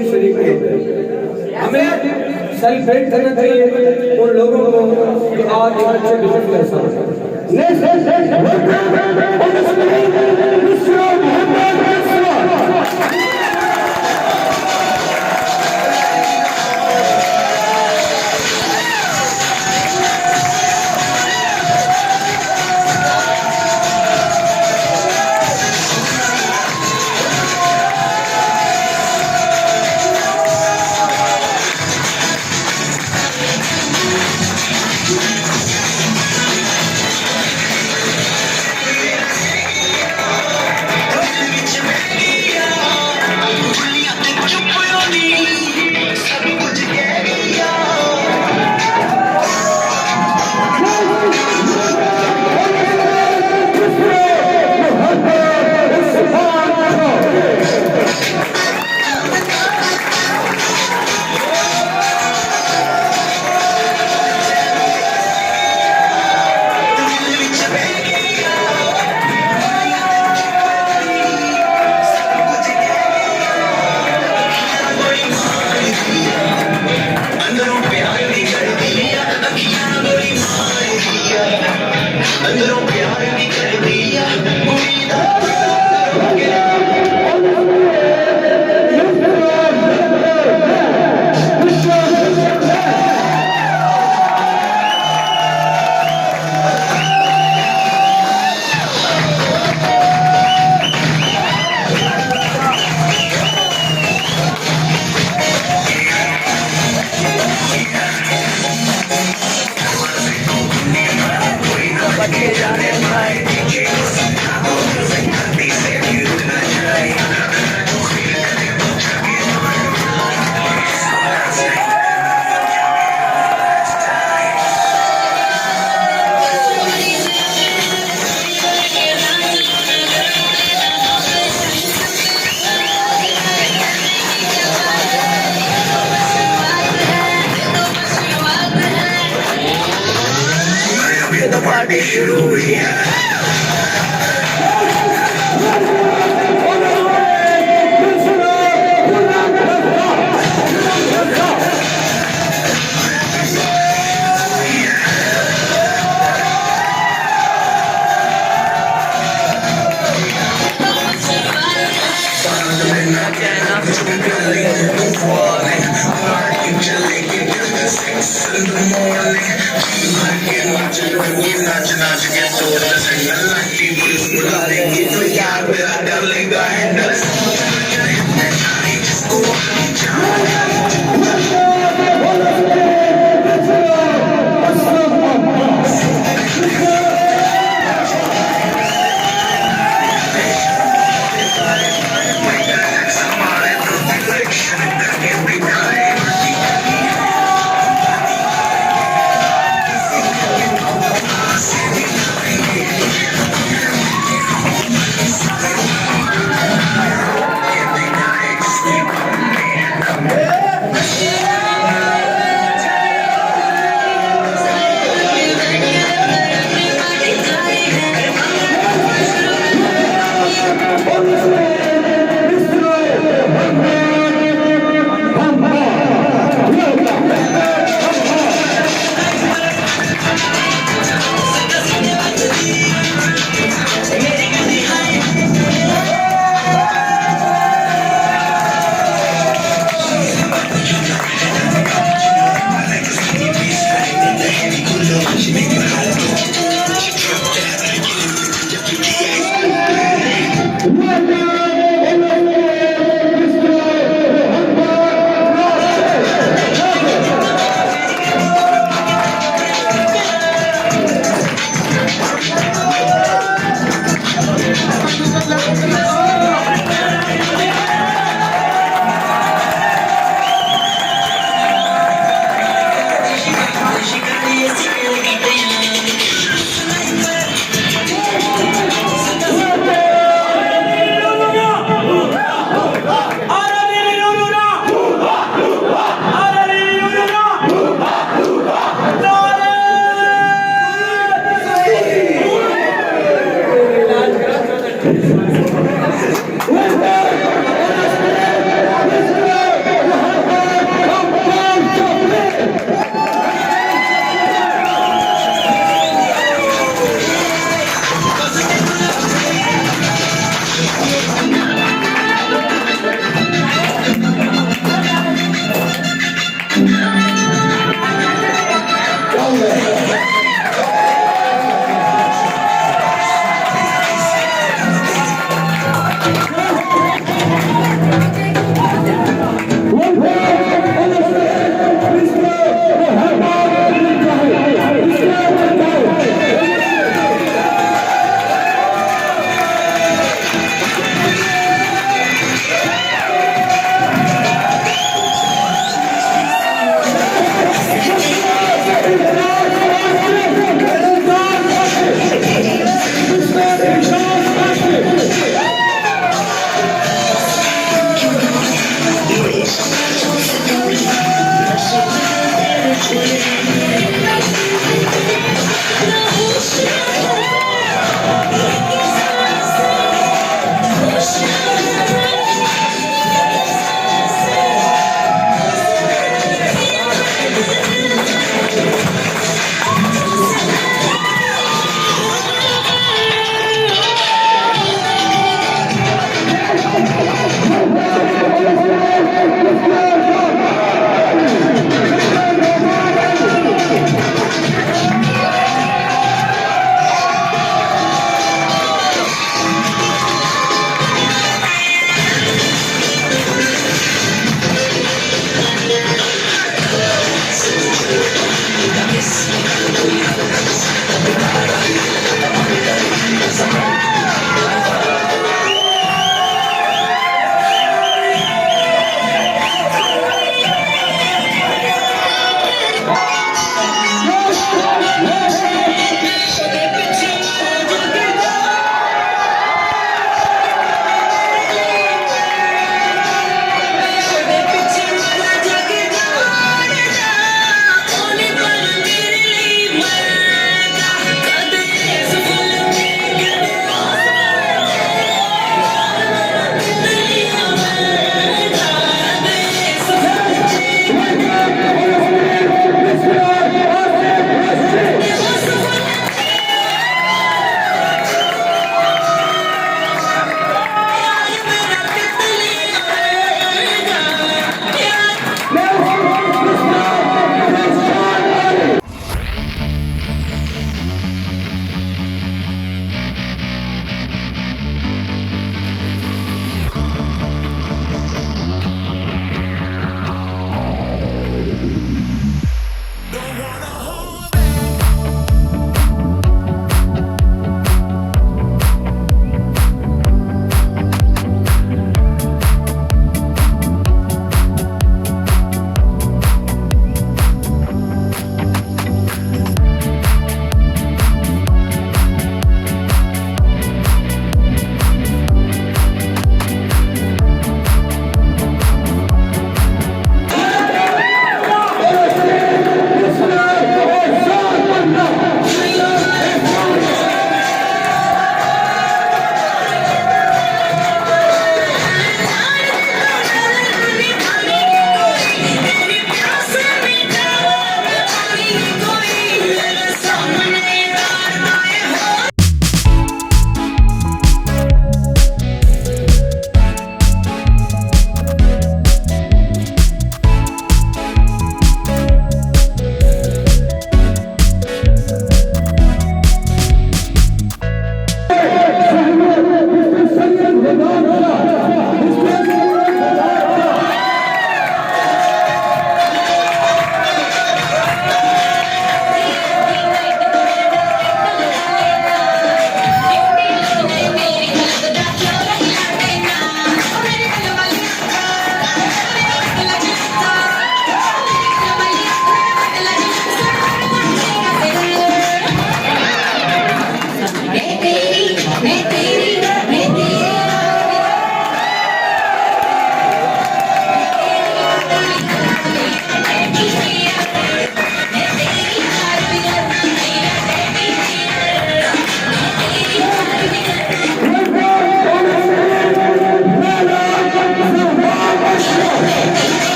भी शरीक नहीं होते। हमें सेलिब्रेट करना चाहिए उन लोगों को जो आज एक अच्छे बिजनेस में ऐसा पार्टी शुरू हुई है।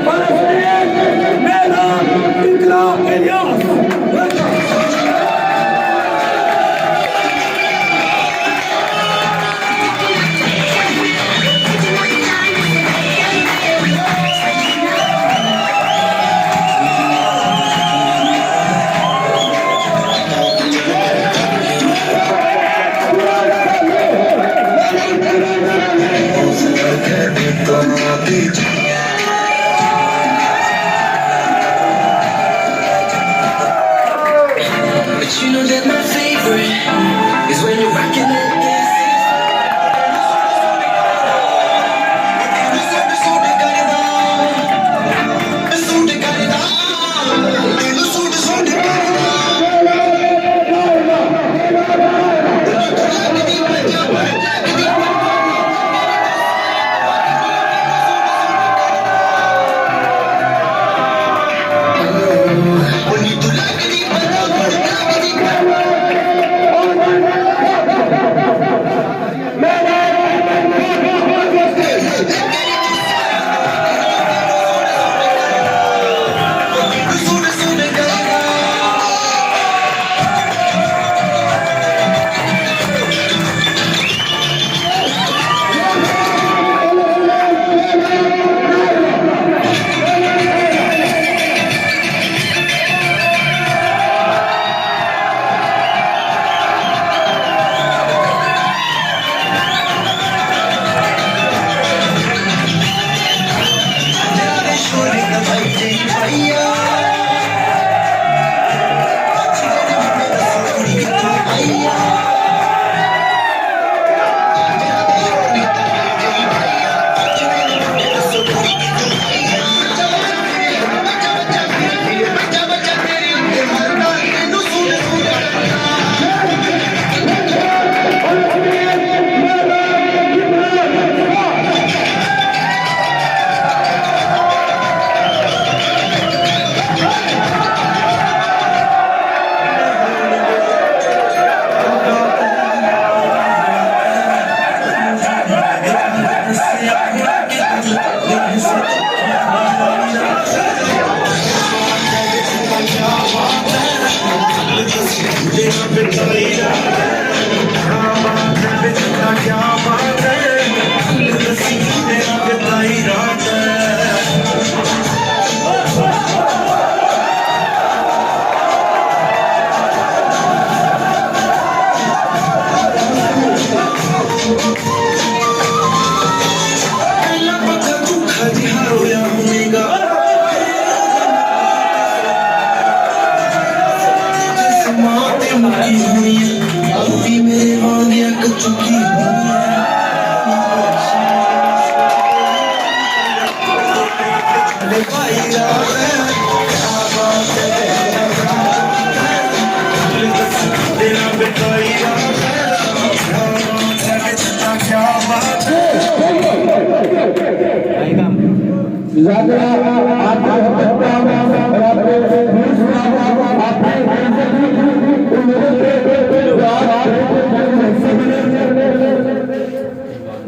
Para is when you're rocking that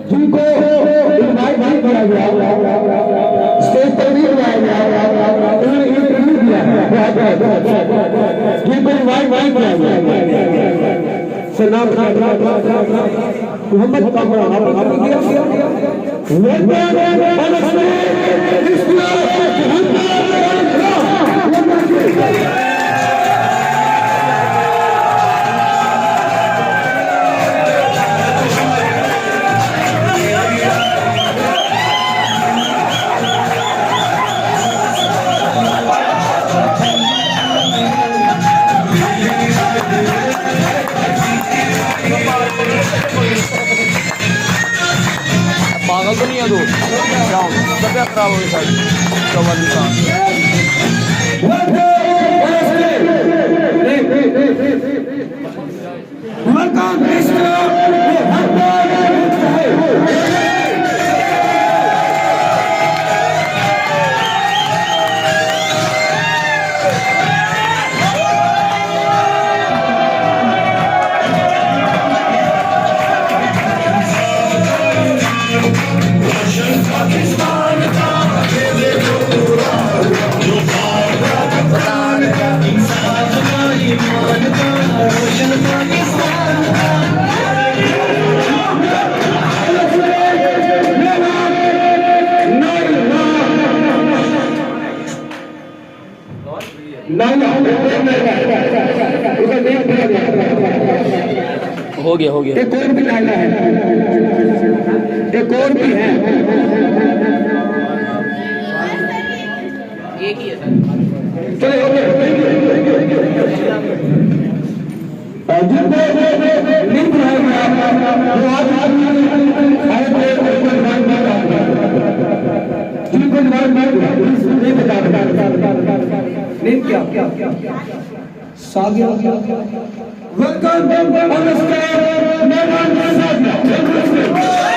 जिनको इनवाइट नहीं किया गया, स्टेज पर नहीं बुलाया गया, उन्होंने इंटरव्यू दिया, जिनको इनवाइट नहीं किया गया, सलाम मोहम्मद कामरा आपको दिया पागल तो नहीं है तू तबियत खराब हो गई सारी चौवन इंसान हो गया एक और भी लाना है, एक और भी है, एक ही है सर। चलो जिनको नहीं बनाया गया वो आज जिनको नहीं बता नहीं क्या Sadia welcome on the stage मेहमान सादिया उसके बाद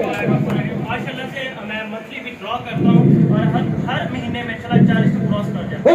माशाल्लाह से मैं मंथली विड्रॉ करता हूँ और हर महीने में चला 40 क्रॉस कर जाता हूँ।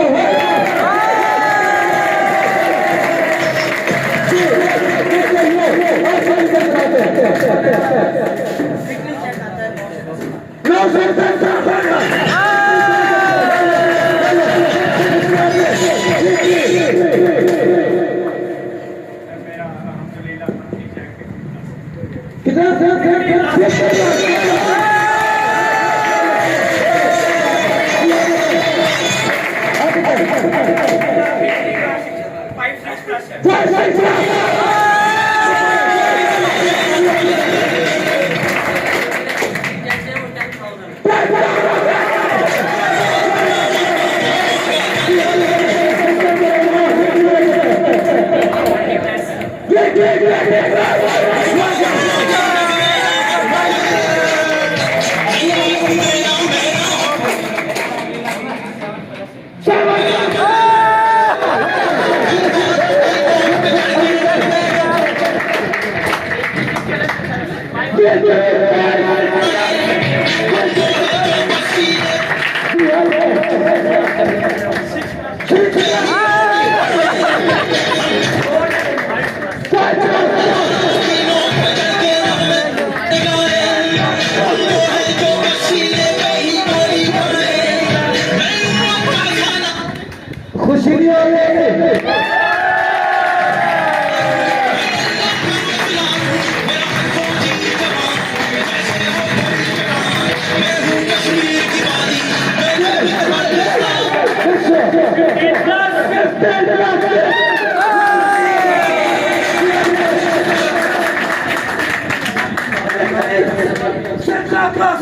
Plus!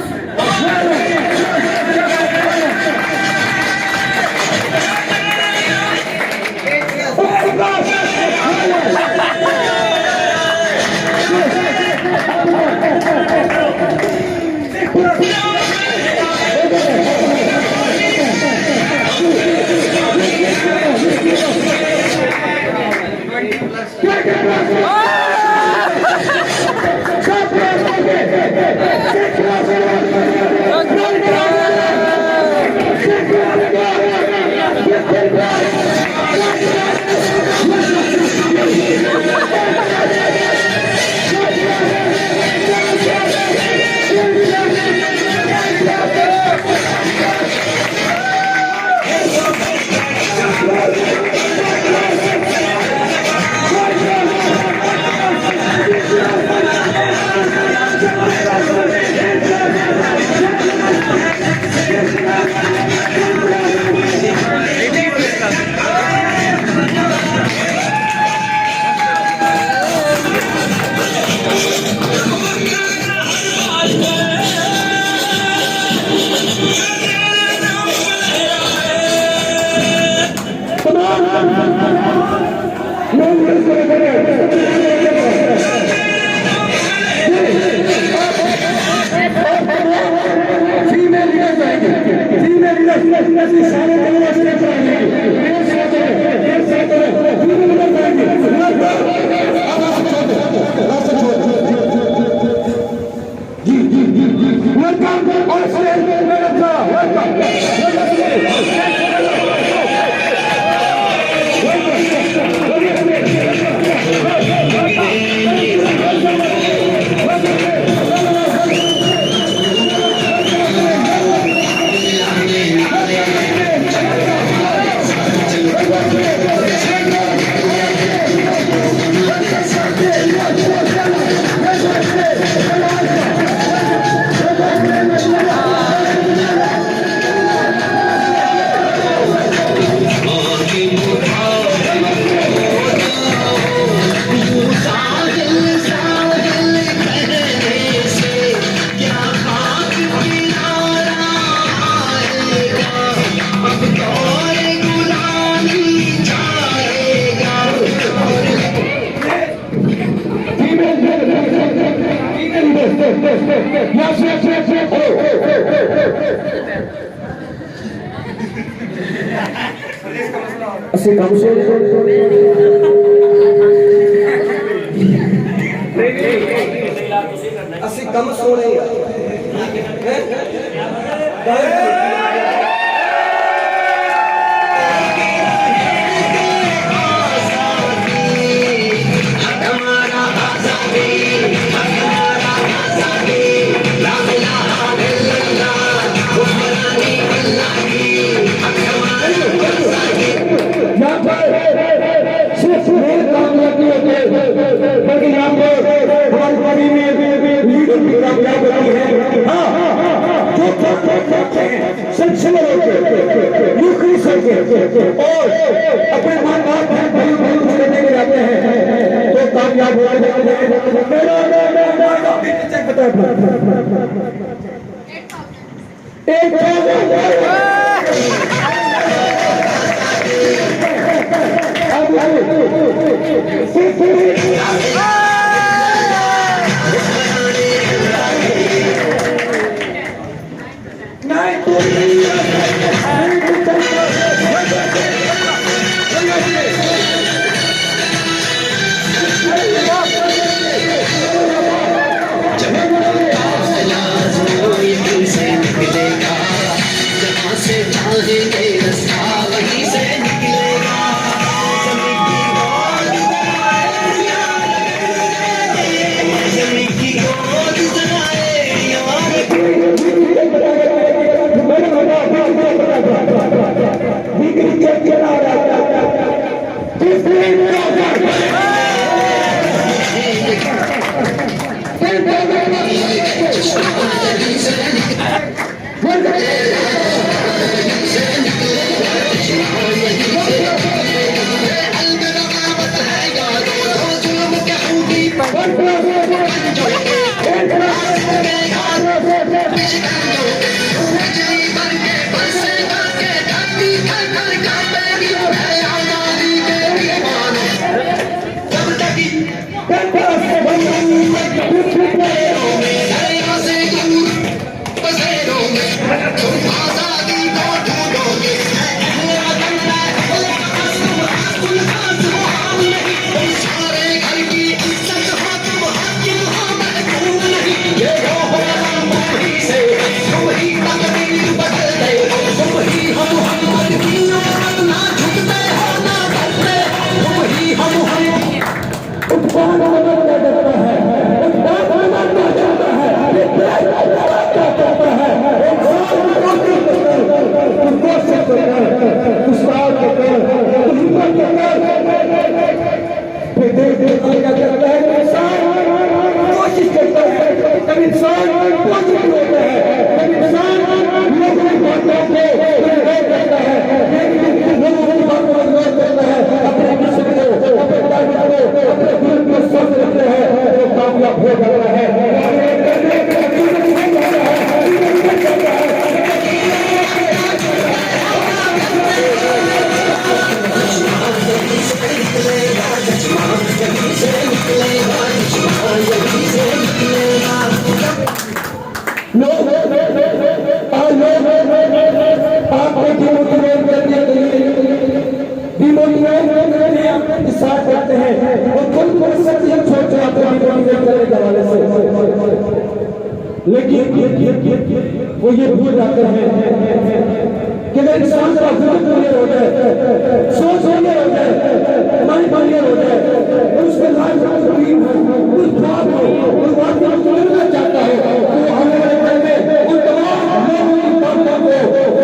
ਅਸੀਂ ਕੰਮ ਸੇ ਅਸੀਂ ਕੰਮ ਸੋਣੇ ਆ और अपने मां बाप भाई बहन से लेने के जाते हैं तो कामयाब हो वो ये भूल जाते हैं कि अगर इंसान का वजूद क्लियर हो जाए, सोच क्लियर हो जाए, माइंड क्लियर हो जाए, उसके लाइफ में तकलीफ हो, कुछ ख्वाब हो, उस बात को सुनना चाहता है, तो आने वाले कल में उन तमाम लोगों की बातों को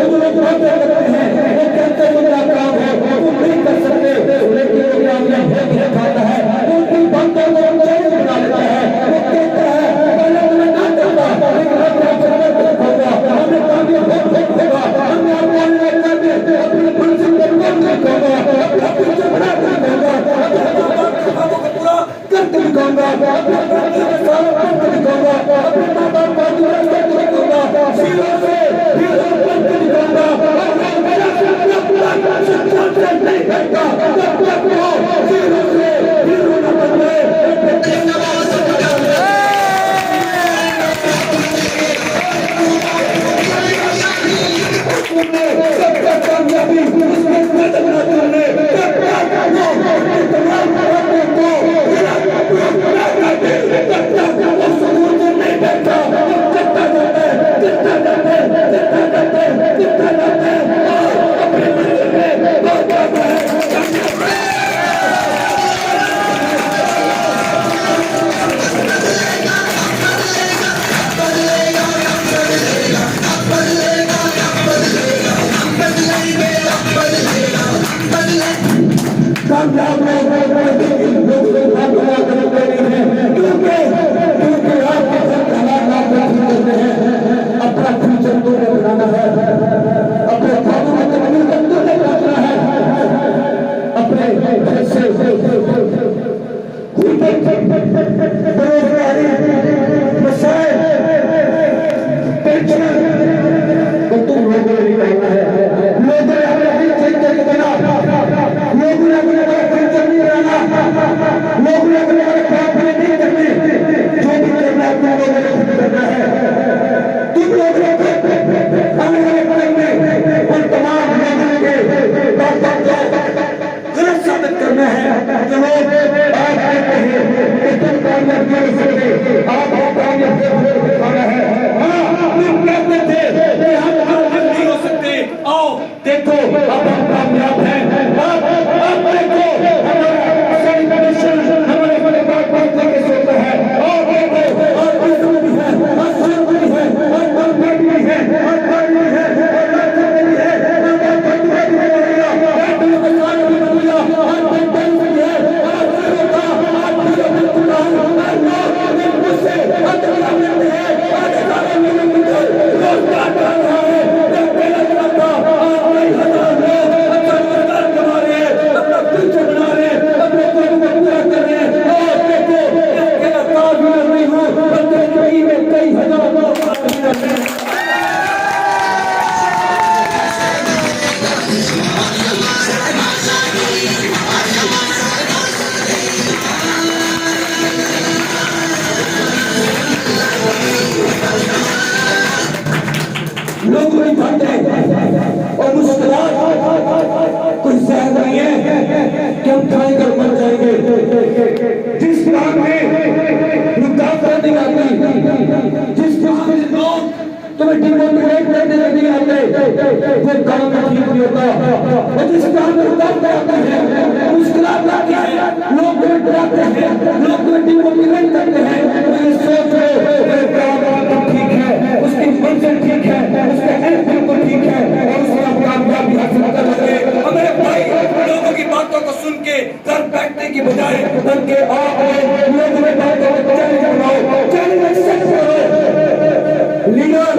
जो लोग बातें करते हैं, वो कहते हैं मेरा काम है, वो नहीं कर सकते, लेकिन वो कामयाब है खाता है, वो उनकी बातों को चैन बना लेता है, वो कहता है पहले तुम्हें ना करता, लेकिन अब मैं होगा, हमें कामयाब होगा, हमें आपको अपने मंजिल पर पहुंचना होगा, अपने सपना पूरा करके दिखाऊंगा, अपने सारा करके दिखाऊंगा, अपने माँ बाप का दुआ करके दिखाऊंगा, सीरों से हीरो बनके दिखाऊंगा, और मेरा सपना पूरा नहीं करता, तब तक वो सीरों से हीरो न बन गए। सबका कामयाबी उसके कदम न तोड़ने, कामयाब लोग क्योंकि आपके हालात करते हैं, अपना फ्यूचर तो बनाना है, अपने ख्वाबों में तब्दील करते पहुंचना है, अपने बेरोजगारी मसाइल पेंशन को तुम लोगों ने निकालना है, लोगों ने अपने दिल चेक करके देना, लोगों ने अपने पेंशन नहीं रहना, लोगों ने अपने काम पूरे नहीं करने, जो भी करना है तुम लोगों ने खुद करना है, तुम लोगों को आने वाले टाइम में उन तमाम लोगों के बातों को गलत साबित करना है, जो लोग आप कहते हैं कि तुम कामयाब नहीं हो सकते, आप कामयाब दिखाना है, हाँ तुम कहते थे कि हम कामयाब नहीं हो सकते, आओ देखो अब हम कामयाब हैं, आप देखो हमारा सेलिब्रेशन हमारे बड़े बात करके सोचता है, और देखो और भी है, और भी है, और भी है, और भी है, लोग नहीं भागते और मुस्कुराहट कोई जहर नहीं है कि हम खाएंगे और मर जाएंगे, जिस काम में रुकावट नहीं आती, जिस लोग तुम्हें डिमोटिवेट करने नहीं आते, वो काम में ठीक नहीं होता, और जिस काम में रुकावट आती है, मुस्कुराहट आती है, लोग तुम्हें डराते हैं, लोग तुम्हें डिमोटिवेट करते हैं, तो ये सोच लो काम ठीक है, उसकी मंजिल ठीक है, उसका एंड बिल्कुल ठीक है, और उसमें आप कामयाबी हासिल कर लोगे। हमारे भाई लोगों की बातों को सुन के सर बैठने की बजाय उनके लोगों में बातों को चैलेंज बनाओ, चैलेंज एक्सेप्ट करो, लीडर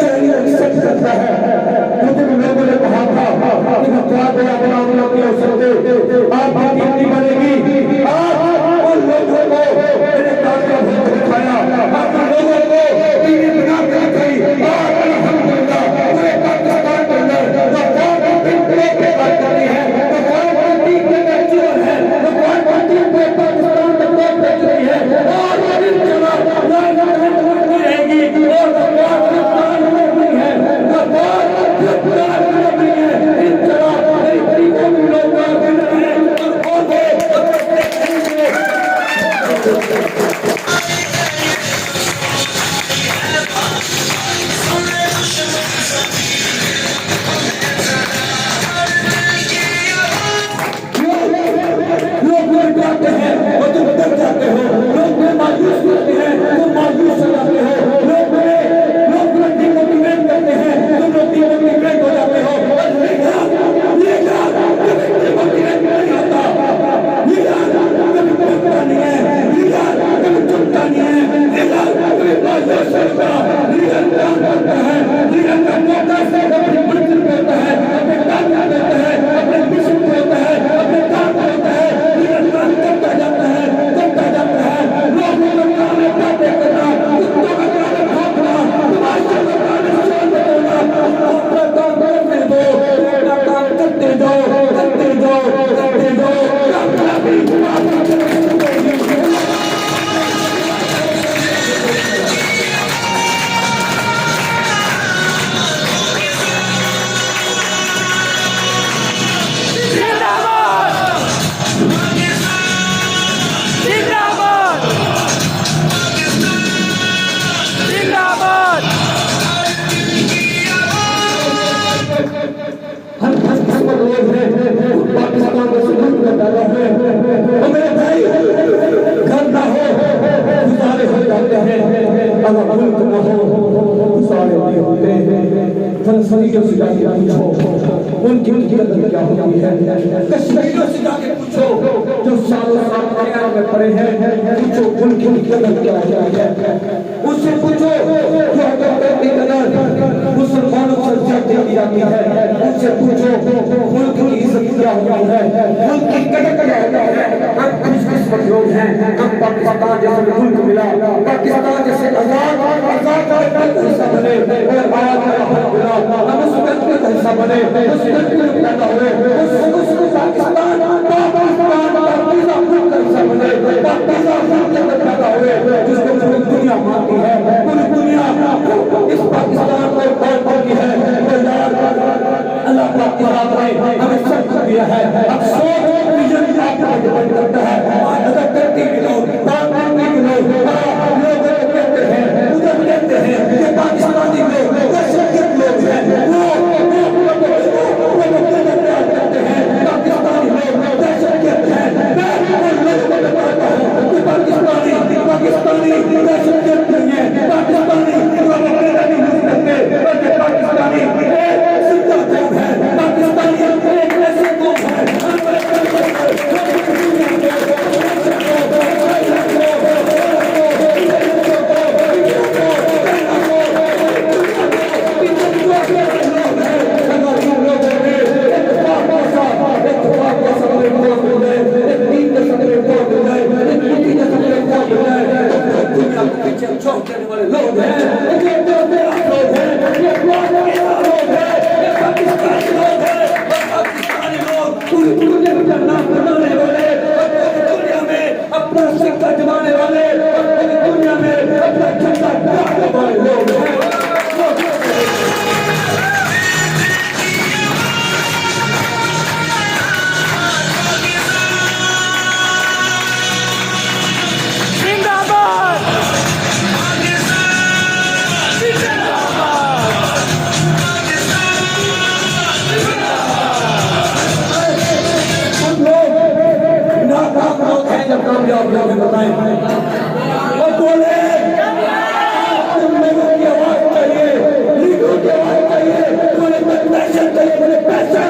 चैलेंज एक्सेप्ट करता है, मुझे भी लोगों ने कहा था कि हम क्या बड़ा बड़ा नहीं हो सकते, आप बात नहीं बनेगी, आप उन लोगों को मेरे कामयाब होकर दिखाया, आप लोगों को टीवी बना के दिखाई, अल्हम्दुलिल्लाह कश्मीरियों से जाके पूछो उनकी कदर क्या होती है। कश्मीरियों से जाके पूछो जो सालों साल दुनिया में पड़े हैं, पूछो उनकी कदर क्या होती है। उससे पूछो जो की कदर मुसलमानों से ज्यादा की जाती है। उससे पूछो मुल्क की इज्जत क्या होती है, मुल्क की कदर क्या होती है। हम खुशकिस्मत लोग हैं, हम पाकिस्तान जैसे मुल्क मिला, पाकिस्तान जैसे आजाद हिस्सा बने और आज हम उस कंट्री का हिस्सा बने, उस कंट्री में पैदा हुए, उस पाकिस्तान का हिस्सा बने, पाकिस्तान पैदा हुए जिसको पूरी दुनिया मानती है, पूरी दुनिया इस पाकिस्तान को मानती है। अल्लाह पाक ने हमें सब कुछ दिया है। अब सोच विजन आपको डिपेंड करता है। अगर करती के लोग कहते हैं, उधर कहते हैं कि पाकिस्तानी लोग दहशतगर्द लोग हैं, वो कहते हैं पाकिस्तानी लोग दहशतगर्द हैं। मैं उन लोगों को बताता हूँ कि पाकिस्तानी दहशतगर्द नहीं है, पाकिस्तानी नहीं हो सकते, बल्कि पाकिस्तानी एक जिंदा कौम है, पाकिस्तानी एक ऐसे कौम है कामयाब लोग बताएं और बोले तुम लोगों की आवाज चाहिए, लीडरों की आवाज चाहिए, बोले पैशन चाहिए, बोले पैशन।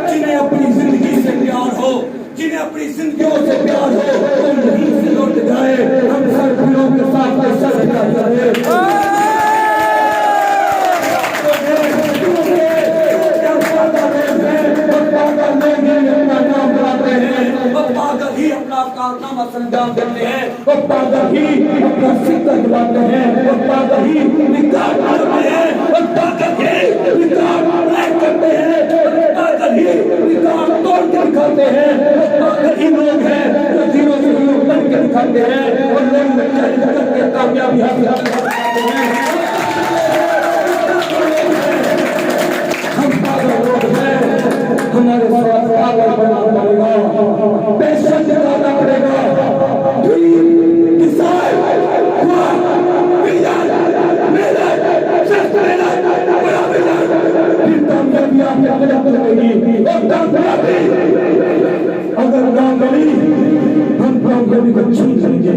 जिन्हें अपनी जिंदगी से प्यार हो, जिन्हें अपनी जिंदगियों से प्यार हो, तुम यहीं से लौट जाए, हम सर्दियों के साथ पैसा करें। पागल ही अपना कारनामा संजाम देते हैं, वो पागल ही अपना सिक्का दिलाते हैं, वो पागल ही रिकॉर्ड करते हैं, वो पागल ही रिकॉर्ड ब्रेक करते हैं, वो पागल ही रिकॉर्ड तोड़ के दिखाते हैं। वो पागल ही लोग हैं जो जीरो से हीरो बन के दिखाते हैं और लोग करके कामयाबी हासिल करते हैं। हम पागल लोग हैं, हमारे साथ पागल बनना पड़ेगा, पैशन दिखाना पड़ेगा, अगर ना मिली हम कामयाबी को छीन लेंगे।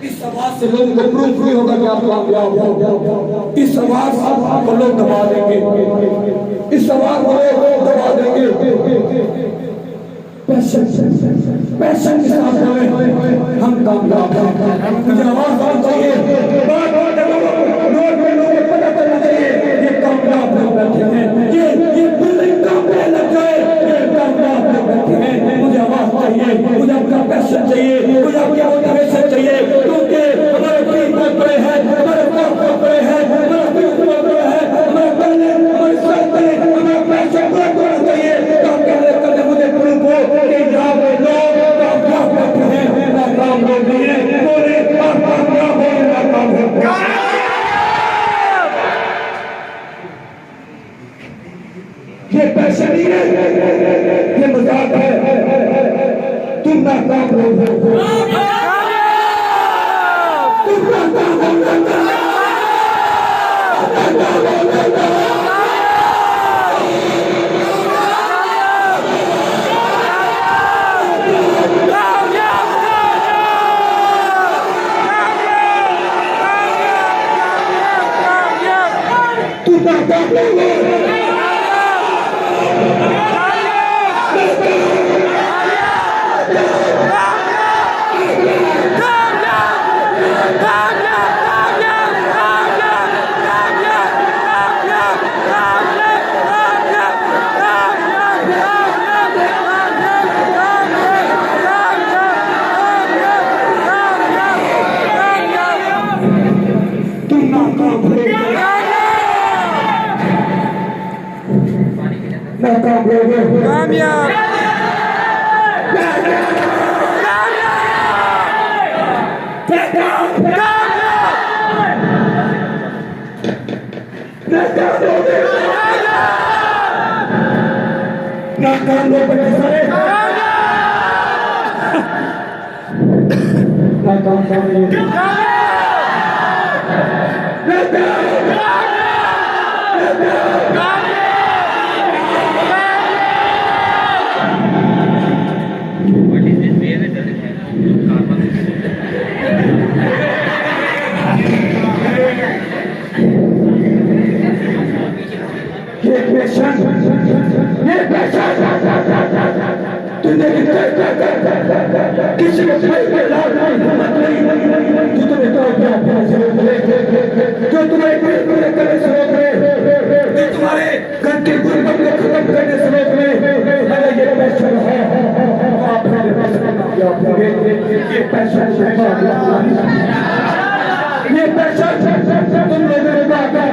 इस आवाज से लोगों को प्रूफ नहीं होगा कि आप कामयाब हो। इस आवाज को लोग दबा देंगे, इस आवाज को लोग दबा देंगे। पैशन के साथ बोले हम कामयाब हैं। मुझे आवाज आनी चाहिए, रोड में लोगों को पता चलना चाहिए ये कामयाब लोग बैठे हैं, ये बिल्डिंग काम पे लग गए, ये कामयाब लोग बैठे हैं। मुझे आवाज चाहिए, मुझे आपका पैशन चाहिए, मुझे आपकी मोटिवेशन चाहिए, क्योंकि हमारे टीम बहुत बड़े हैं, हमारे काम बहुत बड़े हैं, हमारा बिजनेस बहुत बड़ा है, हमारे पहले हमारे साथ पहले हमारा पैशन बहुत होना चाहिए। काम करने मुझे प्रूफ हो कि यहाँ पे लोग कामयाब बैठे हैं, नाकाम लोग नहीं है। बोले आप कामयाब हो या नाकाम हो, ये पैसे नहीं है, ये मजाक है। तुम नाकाम लोग हो, तुम नाकाम हो, तुम नाकाम हो नाकाम हो कामयाब नाकाम लोग बच्चे सारे नाकाम सारे ये पैशन तूने किसी को भाई पे लाल नहीं हिम्मत नहीं तू तुम्हें तो क्या जो तुम्हारे पूरे करने से रोक रहे जो तुम्हारे घर के गुर्बत को खत्म करने से रोक रहे अरे ये पैशन है ये पैशन ये पैशन तुम लोगों ने बात है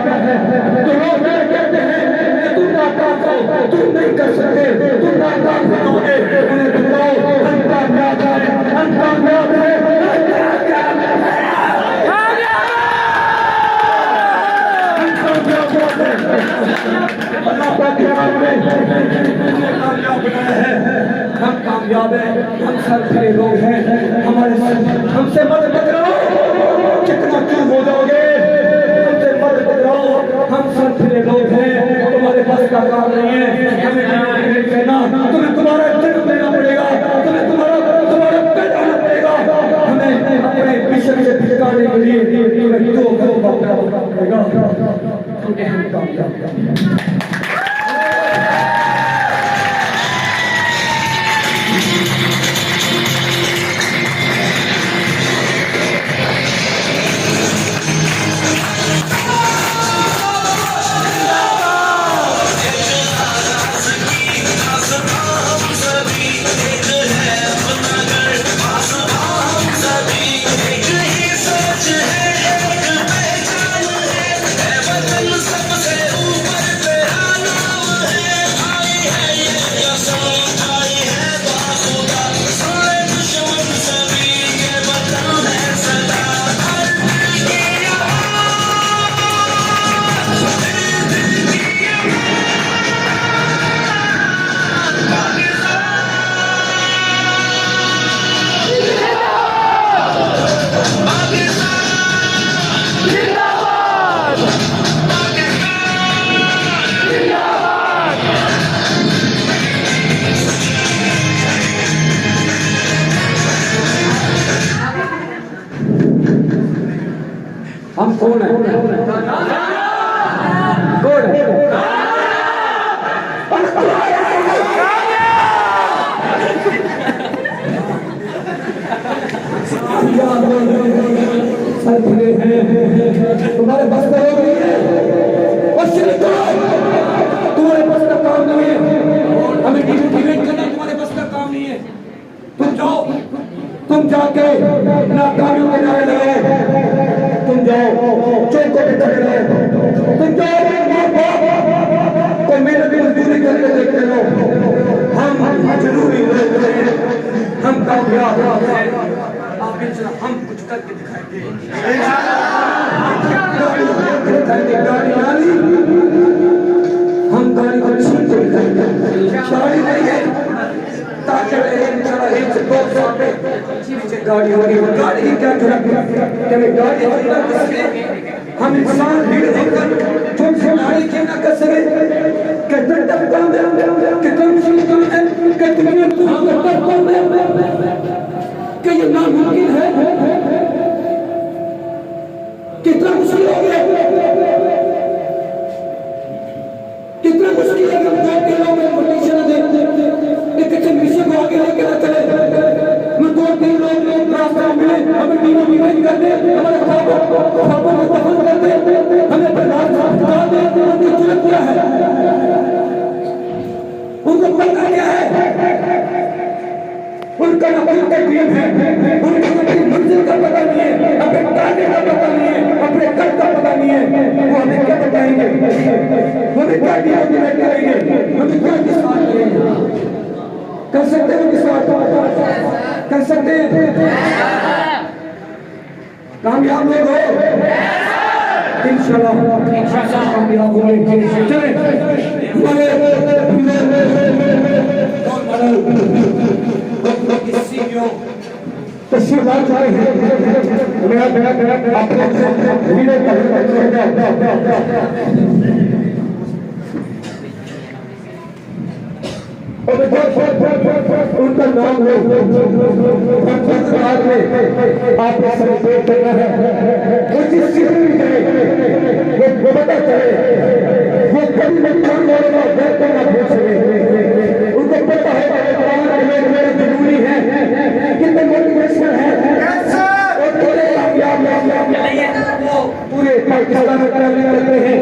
तो लोग कहते हैं तुम नाकाम हो तुम नहीं कर सकते तुम नाकाम होगे उन्हें बताओ हम कामयाब हैं हम कामयाब हैं अल्लाह पाक के नाम में कामयाब बनाया है हम कामयाब हैं हम सर खड़े लोग हैं हमारे हमसे मत टकराओ कितना क्यों हो जाओगे हमसे मत टकराओ हम सर खड़े लोग हैं तुम्हारे पास का काम नहीं है हमें कहना तुम्हें तुम्हारा जन्म देना पड़ेगा तुम्हें तुम्हारा पैदाना पड़ेगा हमें अपने मिशन से भिजवाने के लिए तुम्हें दो करना पड़ेगा हम कामयाब हम कौन है कौन है तुम्हारे बस का लोग नहीं है तुम्हारे बस का काम नहीं है हमें डिबेट करना तुम्हारे बस का काम नहीं है तुम जाओ तुम जाके नाकामियों के नारे लगाओ तुम जाओ चौकों पे खड़े रहो तुम जाओ को मेहनत मजदूरी करके देखते रहो हम जरूरी लोग हैं हम कामयाब हैं हम कुछ करके दिखाएंगे हम गाड़ी को छीन के दिखाएंगे गाड़ी नहीं है ताकि गाड़ी होगी गाड़ी की क्या जरूरत गाड़ी हम इंसान भीड़ होकर तुम से गाड़ी क्यों ना कर सके कितना टफ काम है कितना मुश्किल काम है कितने कि ये नामुमकिन है कितना मुश्किल हो गया नहीं है कि हम 2-3 लोग में मोटिवेशन दें, एक अच्छे मिशन को आगे लेके ना चले। मैं 2-3 लोग रास्ते में मिले, हमें डिमोटिवेट कर दे, हमारे ख्वाबों को दफन कर दे, हमें प्रधान हटा दे, उनकी जरूरत क्या है? उनको पता क्या है? उनका अपना ड्रीम है, उनको अपनी मंजिल का पता नहीं है, अपने टारगेट का पता नहीं है, अपने कद का पता नहीं है। वो हमें क्या बताएंगे? हमें क्या डिमोटिवेट करेंगे? हमें क्या डिस्कार्ड करेंगे? कर सकते हैं डिस्कार्ड? कर सकते हैं? कामयाब लोग हो इंशाल्लाह कामयाब होंगे। चले तस्वीर बात चाहे मेरा अपने उनका नाम लो आप सेलिब्रेट करना है। वो जिस चीज में जाए वो बता चले, वो कभी नुकसान बोलेगा बिल्कुल ना भूल सके। उनको पता है मेरे जरूरी है, कितने मोटिवेशन है और पूरे कामयाब पूरे पाकिस्तान में करते हैं।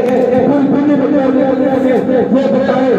वो बताए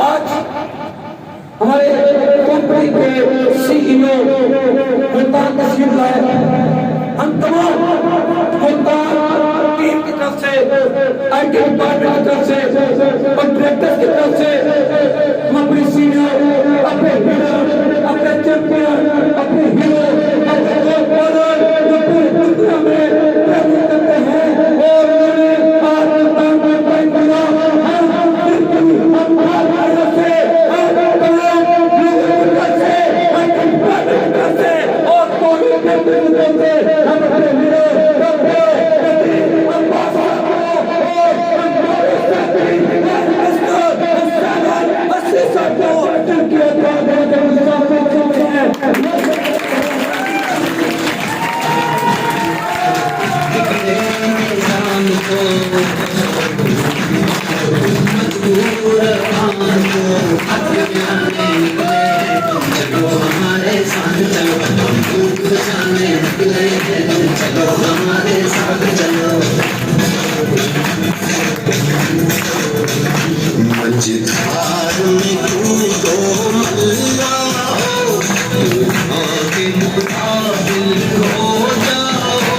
आज हमारे कंपनी के सीईओ मुल्तान तशरीफ लाए। हम तमाम मुल्तान टीम की तरफ से, आईटी डिपार्टमेंट की तरफ से और डायरेक्टर्स की तरफ से हम अपने सीनियर, अपने विनर, अपने चैंपियन, अपने हीरो, अपने गॉडफादर जो पूरी दुनिया में ट्रेनिंग करते हैं और उन्होंने आज मुल्तान में ट्रेन किया। हम भारत से और कोविड के विरुद्ध से हम अपने मझधार में कूदो मल्ला हो, आगे मुकाबिल हो जाओ,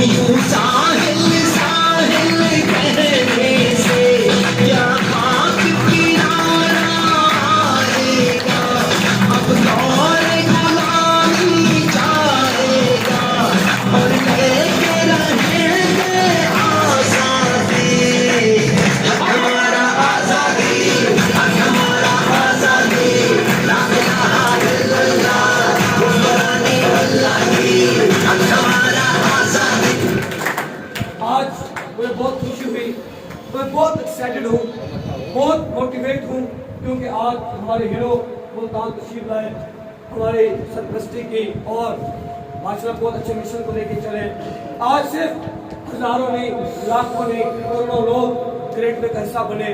यूं साहिल साहिल कहने से क्या पाक किनारा आएगा, अब दौर गुलामी जाएगा और लेके रहेंगे आज़ादी। हमारा आज़ादी, हमारा आज़ादी, ला इलाहा इल्लल्लाह मुहम्मद वल्लाही, हमारा आज़ादी। आज मुझे बहुत खुशी हुई, मैं बहुत एक्साइटेड हूँ, बहुत मोटिवेट हूँ, क्योंकि आज हमारे हीरो मुल्तान तशरीफ लाए हमारे सरपरस्ती की और माशाल्लाह बहुत अच्छे मिशन को लेके चले। आज सिर्फ हजारों नहीं, लाखों नहीं, करोड़ों लोग ग्रेट वे का हिस्सा बने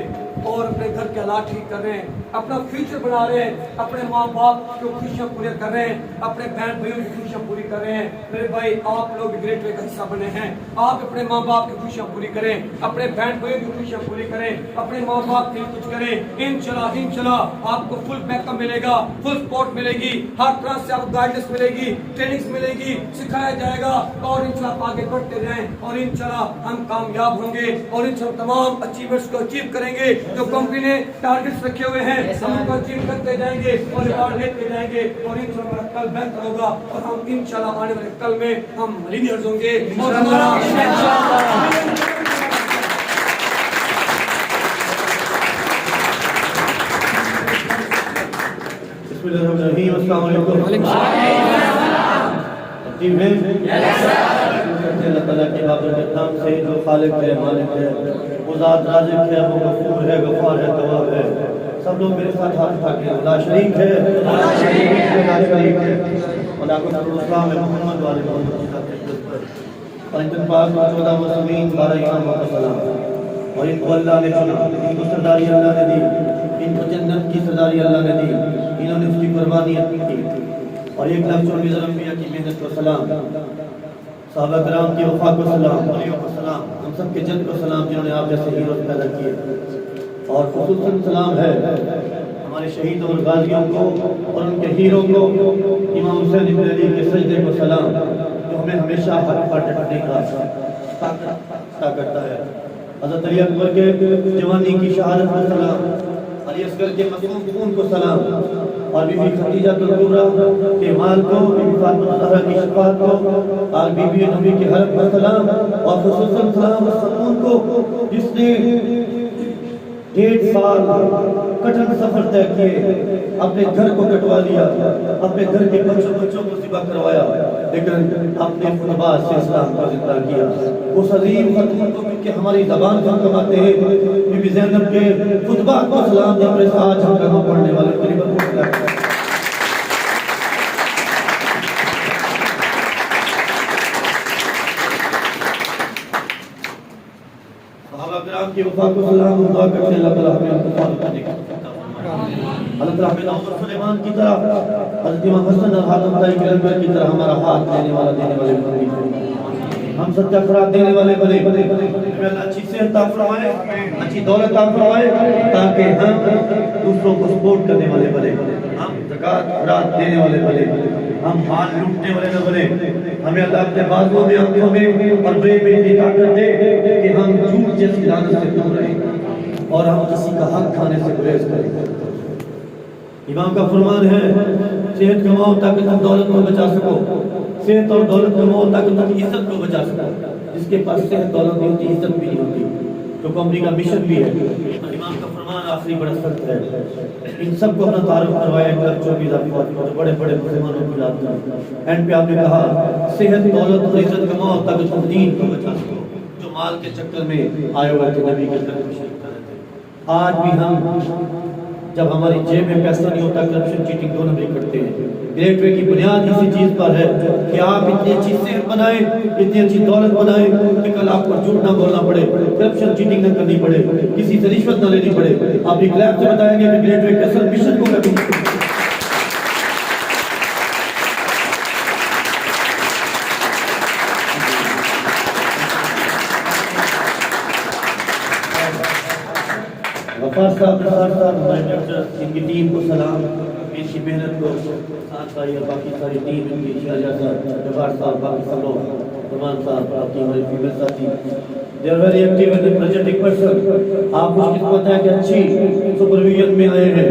और अपने घर के हालात ठीक कर रहे हैं, अपना फ्यूचर बना रहे हैं, अपने माँ बाप की खुशियाँ पूरी कर रहे हैं, अपने बहन भाइयों की खुशियाँ पूरी कर रहे हैं। मेरे भाई, आप लोग ग्रेट वे का हिस्सा बने हैं। आप अपने माँ बाप की खुशियाँ पूरी करें, अपने बहन भाइयों की खुशियाँ पूरी करें, अपने माँ बाप के लिए कुछ करें। इंशाल्लाह आपको फुल बैकअप मिलेगा, फुल सपोर्ट मिलेगी, हर तरह से आपको गाइडेंस मिलेगी, ट्रेनिंग्स मिलेगी, सिखाया जाएगा और इंशाल्लाह आगे बढ़ते जाएं और इंशाल्लाह हम कामयाब होंगे और इंशाल्लाह तमाम अचीवमेंट्स को अचीव करेंगे। जो कंपनी ने टारगेट्स रखे हुए हैं हम उनको अचीव करते जाएंगे और रिवॉर्ड लेते जाएंगे और इंशाल्लाह हमारा कल बेहतर होगा और हम इंशाल्लाह आने वाले कल में हम लीडर्स होंगे और हमारा अल्लाह ताला के नाम से जो खालिक है, मालिक है, वो ज़ात राज़िक़ है, वो गफूर है, गफ़ार है, तवाब है। सब लोग मेरे साथ हाथ उठा के अल्लाह शरीक है, अल्लाह शरीक है, अल्लाह को सलाम है मोहम्मद वाले मोहम्मद की ज़ात पर इनके पास 14 मुस्लिमीन 12 इमामों को सलाम। और इनको अल्लाह ने चुना, इनको सरदारी अल्लाह ने दी, इनको जन्नत की सरदारी अल्लाह ने दी, इन्होंने उसकी कुर्बानी की और 1,24 अंबिया की मेहनत को सलाम, साहबा किराम की वफा को सलाम, वलियों को सलाम, हम सब के जन को सलाम जिन्होंने आप जैसे हीरो पैदा किए। और खुसूसन सलाम है हमारे शहीद और गाजियों को और उनके हीरो को, इमाम हुसैन इब्न अली के सजदे को सलाम, जो हमें हमेशा हक पर डटने का ताकत करता है। हज़रत अली अकबर के जवानी की शहादत को सलाम, अली असगर के मसूम खून को सलाम और बीबी खदीजा कुबरा के माल को, बीबी फातिमा ज़हरा की शफाअत को और बीबी नबी के हरम को सलाम और खुसूसन सलाम उस सुकून को जिसने 1.5 साल कठिन सफर तय किए, अपने घर को कटवा लिया, अपने घर के बच्चों को सिबा करवाया, लेकिन अपने फुटबाज से इस्लाम को जिंदा किया। उस अजीम खतून को क्योंकि हमारी ज़बान को कमाते हैं, बीबी ज़ैनब के खुतबा को सलाम जब आज हम कलमा पढ़ने वाले करीबन की वफा को सलाम दुआ करते अल्लाह ताला हमें उनको फॉलो करने का अल्लाह ताला हमें हज़रत सुलेमान की तरह, हज़रत इमाम हसन और हातिम ताई की तरह हमारा हाथ देने वाला देने वाले बंदी हम सच्चा खराब देने वाले बने, हमें अल्लाह अच्छी सेहत अता फरमाए, अच्छी दौलत अता फरमाए, ताकि हम दूसरों को सपोर्ट करने वाले बने, हम ज़कात खराब देने वाले बने, हम माल लूटने वाले न बने। हमें अल्लाह अपने बाजुओं में, आंखों में और ब्रेन में इतनी ताकत दे कि हम झूठ जैसी लानत से दूर रहें और हम किसी का हक खाने से गुरेज करें। इमाम का फरमान है, सेहत कमाओ ताकि तुम दौलत को बचा सको, सेहत और दौलत कमाओ ताकि तुम इज्जत को बचा सको। जिसके पास सेहत दौलत नहीं होती, इज्जत भी नहीं होती, तो कंपनी का मिशन भी है। इमाम का फरमान आखिरी बड़ा सख्त है, इन सबको अपना तारुफ करवाया 1,24,000 बड़े बड़े मुसलमानों को याद कर। एंड पे आपने कहा सेहत दौलत और इज्जत कमाओ ताकि तुम दीन को बचा सको। जो माल के चक्कर में आए हुए थे नबी के तरफ, आज भी हम जब हमारी जेब में पैसा नहीं होता, करप्शन चीटिंग दोनों भी करते हैं। ग्रेट वे की बुनियाद इसी चीज पर है कि आप इतनी अच्छी सेहत बनाए, इतनी अच्छी दौलत बनाए कि कल आपको झूठ ना बोलना पड़े, करप्शन चीटिंग ना करनी पड़े, किसी से रिश्वत ना लेनी पड़े। आप एक क्लैप से बताएंगे कि ग्रेट वे के असल मिशन को कभी वफार साहब, नसार साहब, हमारे डॉक्टर, इनकी टीम को सलाम, इनकी मेहनत को साथ भाई और बाकी सारी टीम, इनकी शाहजहां साहब, जब्बार साहब, बाकी सब लोग, फरमान साहब, आपकी हमारी फीमेल साथी, they are very active and energetic person. आप खुशकिस्मत हैं कि अच्छी सुपरविजन में आए हैं।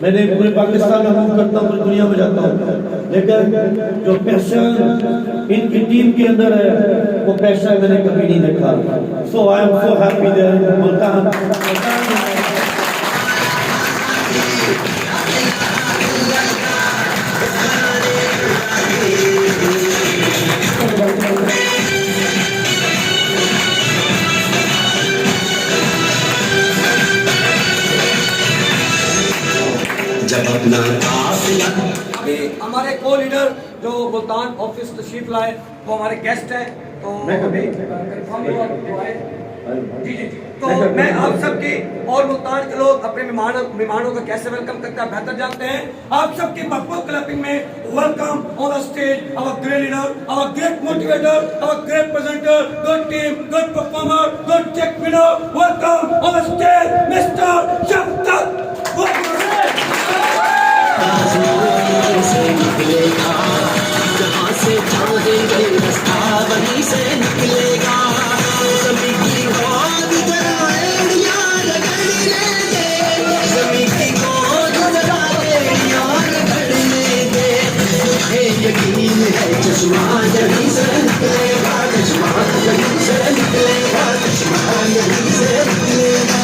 मैंने पूरे पाकिस्तान में मूव करता हूँ, पूरी दुनिया में जाता हूँ, लेकिन जो पैशन इनकी टीम के अंदर है वो पैशन मैंने कभी नहीं देखा। So I am so happy there Multan. जब अपना काफिला अभी हमारे को लीडर जो मुल्तान ऑफिस तशरीफ लाए वो हमारे गेस्ट हैं, तो मैं कभी जी जी तो मैं आप सबकी और मुल्तान के लोग अपने मेहमानों का कैसे वेलकम करते हैं बेहतर जानते हैं। आप सबकी भरपूर क्लैपिंग में welcome on the stage our great leader, our great motivator, our great presenter, good team, good performer, good check winner. Welcome on the stage mister Shafqat. से निकलेगा, जहाँ से चाहेंगे रास्ता वहीं से निकलेगा। ज़मीं की गोद जरा एड़ियाँ रगड़ लेंगे, ज़मीं की गोद जरा एड़ियाँ रगड़ लेंगे। मुझे यकीन है चश्मा यहीं से निकलेगा, चश्मा यहीं से निकलेगा, चश्मा यहीं से निकलेगा।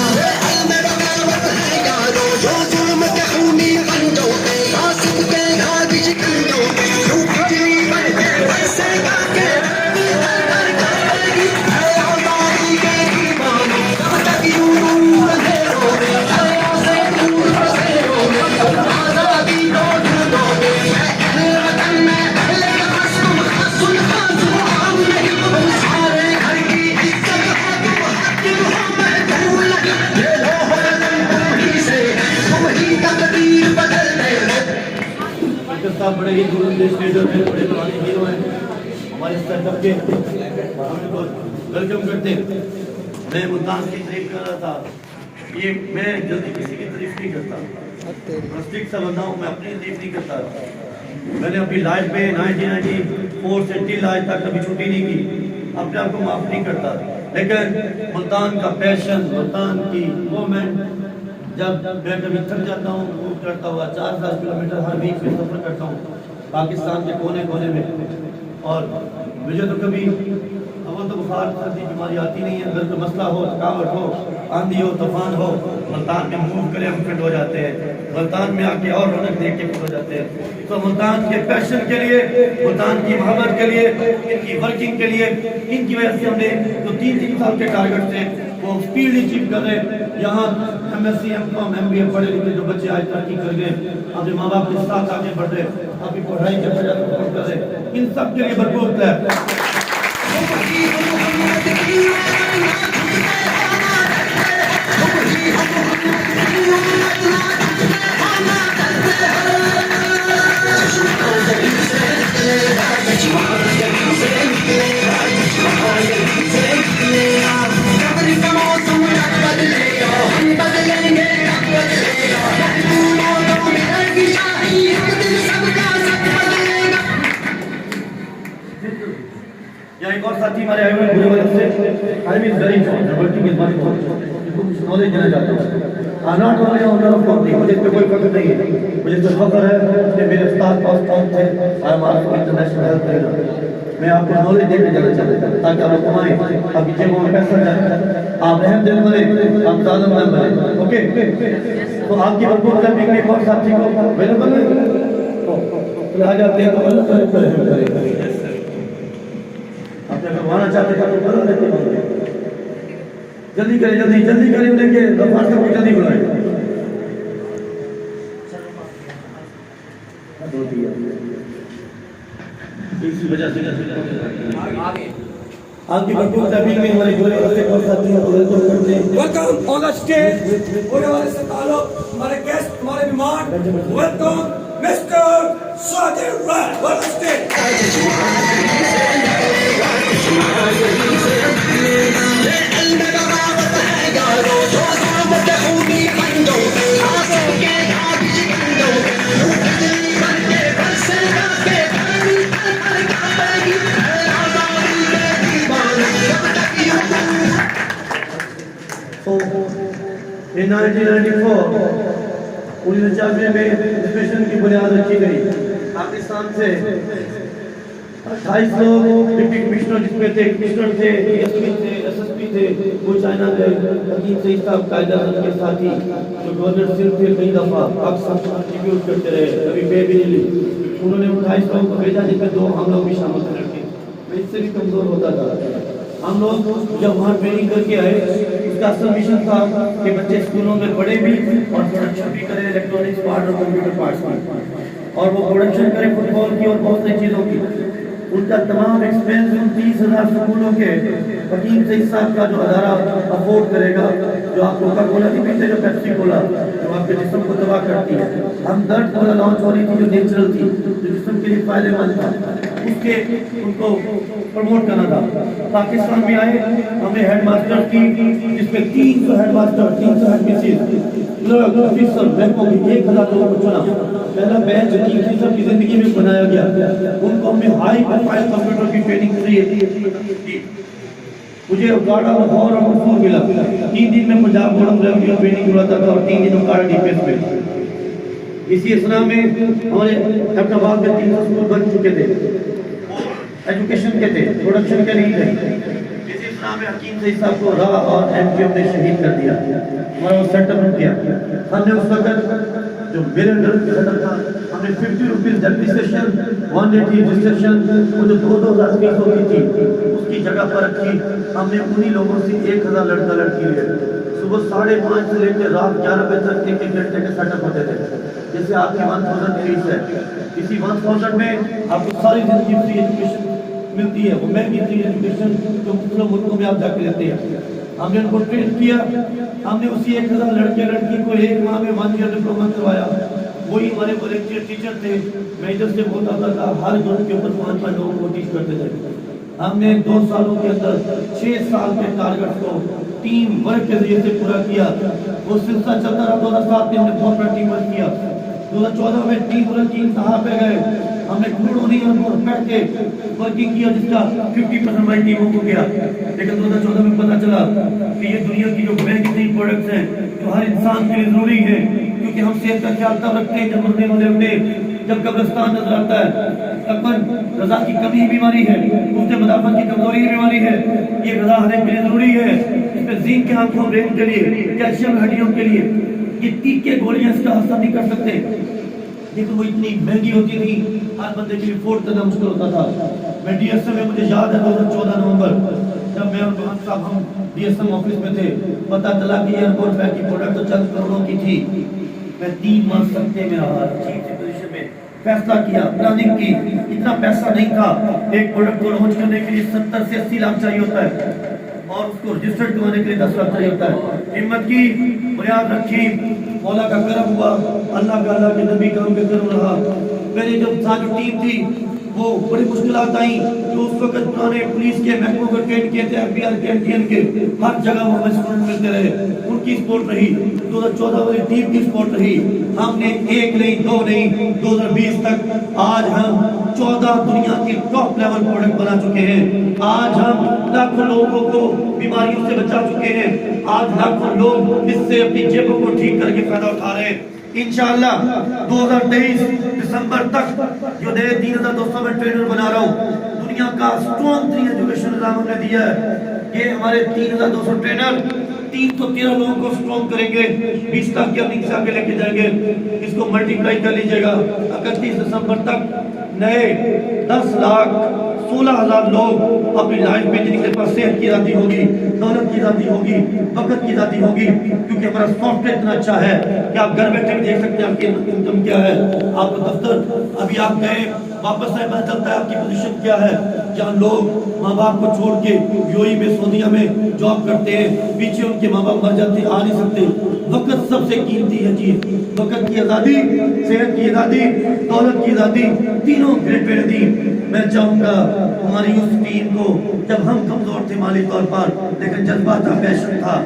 मेरा दावत है यारों, जो जुर्म के खूनी रंजों पे आसिफ के नादिश कंजों पे रूप जीवन है वैसे गाके है आज़ादी के दीवानों। तब तक यूं अंधेरों में हया से दूर बसेरों में आज़ादी को ढूंढोगे। मैं अहले वतन में अहले मस्लूम खासुल खासुल आम नहीं, तुम सारे घर की इज्जत है, तुम हकीम हो महफूल। ये लो हो तुम ही से, तुम ही तकदीर बदल दे। साहब बड़े ही दूरंदेश लीडर हैं, बड़े पुराने हीरो हैं हमारे स्टैंडअप के, हम इनको वेलकम करते हैं। मैं मुल्तान की तारीफ कर रहा था, ये मैं जल्दी किसी की तारीफ नहीं करता, स्ट्रिक्ट सा बंदा हूँ, मैं अपनी तारीफ नहीं करता। मैंने अपनी लाइफ में 1994 से टिल आज तक कभी छुट्टी नहीं की, अपने आप को माफ नहीं करता। लेकिन मुल्तान का पैशन, मुल्तान की मोमेंट, जब मैं कभी थक जाता हूँ, मूव करता हुआ 4,000 किलोमीटर हर वीक में सफर करता हूँ पाकिस्तान के कोने कोने में, और मुझे तो कभी अव्वल तो बुखार सर्दी बीमारी आती नहीं है। अगर कोई मसला हो, थकावट हो, आंधी हो, तूफान हो, मुल्तान में मूव करें हम फिट हो जाते हैं, मुल्तान में आके और रौनक देख के फिट हो जाते हैं। तो मुल्तान के पैशन के लिए, मुल्तान की मोहब्बत के लिए, इनकी वर्किंग के लिए, इनकी वजह से हमने जो 3 साल के टारगेट थे वो स्पीड अचीव कर रहे। यहाँ MSc, M.Com, MBA पढ़े लिखे जो बच्चे आज तरक्की कर गए, अपने माँ बाप के साथ आगे बढ़ रहे, अपनी पढ़ाई के वजह से कर रहे, इन सब के लिए भरपूर क्लैप। चश्मा यहीं से निकलेगा, चश्मा यहीं से निकलेगा। हमारे आए हुए बुरे वाले से I mean very working is much कुछ नॉलेज देना चाहता हूँ। Not only on off company, मुझे इस पे कोई फख्र नहीं है, मुझे इस पे फख्र है कि मेरे उस्ताद पास कौन थे, I am asking international health trainer. मैं आपको नॉलेज देने जाना चाहता हूँ ताकि आप कमाएं, आपकी जेबों में पैसा जाए, आप रहम दिल बने, आप जालिम न बने। ओके, तो आपकी बरकत का पिकनिक और साथी को अवेलेबल है, आ जाते हैं तो अल्लाह करे। आप अगर माना चाहते हैं तो करो, लेते जल्दी करें, जल्दी करें, लेके गफार साहब को जल्दी बुलाएं। इसी वजह से आपकी बरकत का पिकनिक हमारे पूरे वाले और साथी हैं, वेलकम करते हैं। वेलकम ऑन द स्टेज, पूरे वाले से ताल्लुक हमारे गेस्ट, हमारे मेहमान, welcome mister Sadir Rai on the stage. In 1994 1995 में डिप्रेशन की बुनियाद रखी गई। पाकिस्तान से 28 लोग डिप्टी कमिश्नर जिसमें थे, कमिश्नर थे, एसपी थे, एसएसपी थे, वो चाइना गए। हकीम सईद साहब कायदा के साथी जो गवर्नर सिर्फ थे, कई दफा पाकिस्तान को कंट्रीब्यूट करते रहे, कभी पे भी नहीं ली। उन्होंने 28 लोगों को भेजा जिसमें 2 हम लोग भी शामिल थे लड़के। मैं इससे भी कमजोर होता था। हम लोग जब वहाँ ट्रेनिंग करके आए, उसका असल मिशन था कि बच्चे स्कूलों में पढ़े भी और प्रोडक्शन भी करें इलेक्ट्रॉनिक्स पार्ट और कंप्यूटर पार्ट्स की, और वो प्रोडक्शन करें फुटबॉल की और बहुत सारी चीज़ों की। उनका तमाम एक्सपेंस उन 30,000 स्कूलों के हकीम सईद साहब का जो अदारा अफोर्ड करेगा, जो आप कोका कोला नहीं पीते, जो पेप्सी कोला जो आपके जिस्म को तबाह करती है, हमदर्द कोला लॉन्च हो रही थी जो नेचुरल थी, जो जिस्म के लिए फायदेमंद था, उसके उनको प्रमोट करना था। पाकिस्तान में आए, हमने हेड मास्टर की जिसमें 300 head master, 300 head Mrs, officer, बैंकों की 1000 लोगों को चुना। पहला बैच की जिंदगी में बनाया गया। उनको हमने हाई प्रोफाइल कंप्यूटर की ट्रेनिंग दी। मुझे गाड़ा लाहौर और मसूर मिला। 3 दिन में Punjab board of revenue training हुआ था और 3 दिन गाड़ा डीपीएस में। इसी असना में हमारे हैदराबाद में 300 स्कूल बन चुके थे, एजुकेशन के थे, प्रोडक्शन के नहीं थे। इसी असना में हकीम सईद साहब को राह और एमपीएम ने शहीद कर दिया। हमारा सेटअप किया हमने उस वक्त जो मेरे सेटअप था, हमने 50 रुपीज डेप्रिसिएशन, 180 रजिस्ट्रेशन, वो जो 2,000 फीस होती थी उसकी जगह पर रखी। हमने उन्हीं लोगों से 1000 लड़का लड़की लिए। सुबह 5:30 से लेकर रात 11 बजे तक 1-1 घंटे के सेटअप होते थे। जैसे आपकी 1000 फीस है, इसी 1000 में आपको सारी जिंदगी फ्री एजुकेशन मिलती है। वो महंगी फ्री एजुकेशन जो मुस्लिम मुल्कों में आप जाके लेते हैं। हमने उनको ट्रेन किया। हमने उसी 1000 लड़के लड़की को 1 माह में 1 ईयर डिप्लोमा करवाया। वही हमारे वॉलंटियर टीचर थे। मैं इधर से बोलता था, हर ग्रुप के ऊपर 5-5 लोगों को टीच करते थे। हमने 2 सालों के अंदर 6 साल के टारगेट को टीम वर्क के जरिए से पूरा किया। वो सिलसिला चलता रहा। 2007 में हमने बहुत बड़ा टीम वर्क किया। 2014 में टीम वर्क की इंतहा पे गए। हमने करोड़ों नहीं बैठ के वर्किंग किया जिसका 50% हमारी टीमों को गया। लेकिन 2014 में पता चला कि ये दुनिया की जो महंगी प्रोडक्ट्स हैं जो हर इंसान के लिए जरूरी है, क्योंकि हम सेहत का ख्याल तब रखते हैं जब मरने वाले होते, जब कब्रिस्तान नजर आता है, तकन गज़ा की कमी बीमारी है, उससे मुदाफ़त की कमजोरी बीमारी है। ये गज़ा हर एक के लिए जरूरी है। इसमें जिंक के आंखों ब्रेन के लिए, कैल्शियम हड्डियों के लिए, ये टीके गोलियां इसका असर नहीं कर सकते, लेकिन वो इतनी महंगी होती थी हर बंदे के लिए अफोर्ड करना मुश्किल होता था। मैं डीएसएम में, मुझे याद है 2014 नवंबर जब मैं और मोहन साहब हम डीएसएम ऑफिस में थे, पता चला कि एयरपोर्ट बैग की प्रोडक्ट तो चंद करोड़ों की थी। मैं 3 माह सत्ते में रहा, चीफ की पोजीशन में, फैसला किया, प्लानिंग की। इतना पैसा नहीं था। एक प्रोडक्ट को लॉन्च करने के लिए 70 से 80 लाख चाहिए होता है और उसको रजिस्टर्ड करवाने के लिए 10 लाख चाहिए होता है। हिम्मत की, बुनियाद रखी, मौला का करम हुआ, अल्लाह का, अल्लाह के नबी का करम रहा। मेरी जो टीम थी वो बड़ी मुश्किलात आई। उस वक्त पुराने पुलिस के महकमों को ट्रेन किए थे, FBI के NTN के, हर जगह वो हमें स्टूडेंट मिलते रहे, उनकी सपोर्ट रही। 2014 वाली टीम की सपोर्ट रही। हमने एक नहीं दो नहीं 2020 तक आज हम 14 दुनिया के टॉप लेवल प्रोडक्ट बना चुके हैं। आज हम लाखों लोगों को बीमारियों से बचा चुके हैं। आज लाखों लोग इससे अपनी जेबों को ठीक करके फायदा उठा रहे हैं। इंशाअल्लाह 2023 दिसंबर तक जो नए 3200 में ट्रेनर बना रहा हूँ, दुनिया का स्ट्रॉन्ग 3 एजुकेशन निजाम हमने दिया है। ये हमारे 3200 ट्रेनर 313 लोगों को स्ट्रॉन्ग करेंगे, 20 लाख की अर्निंग से आगे लेके जाएंगे। इसको मल्टीप्लाई कर लीजिएगा, 31 दिसंबर तक नए 10,16,000 लोग अपनी लाइफ में, जिनके पास सेहत की आज़ादी होगी, दौलत की आज़ादी होगी, वक्त की आज़ादी होगी, क्योंकि हमारा सॉफ्टवेयर इतना अच्छा है कि आप घर बैठे भी देख सकते हैं आपकी इनकम क्या है। आपको दफ्तर अभी आप गए वापस आए, पता चलता है आपकी पोजीशन क्या है। जहाँ लोग माँ बाप को छोड़ के यूएई में, सऊदीया में जॉब करते हैं, पीछे उनके माँ बाप मर जाते, आ नहीं सकते। वक्त सबसे कीमती है चीज। वक्त की आज़ादी, सेहत की आज़ादी, दौलत की आज़ादी, तीनों ग्रेट मैंने दी। मैं चाहूँगा हमारी उस टीम को, जब हम कमजोर थे माली तौर पर, लेकिन जज्बा था, पैशन था।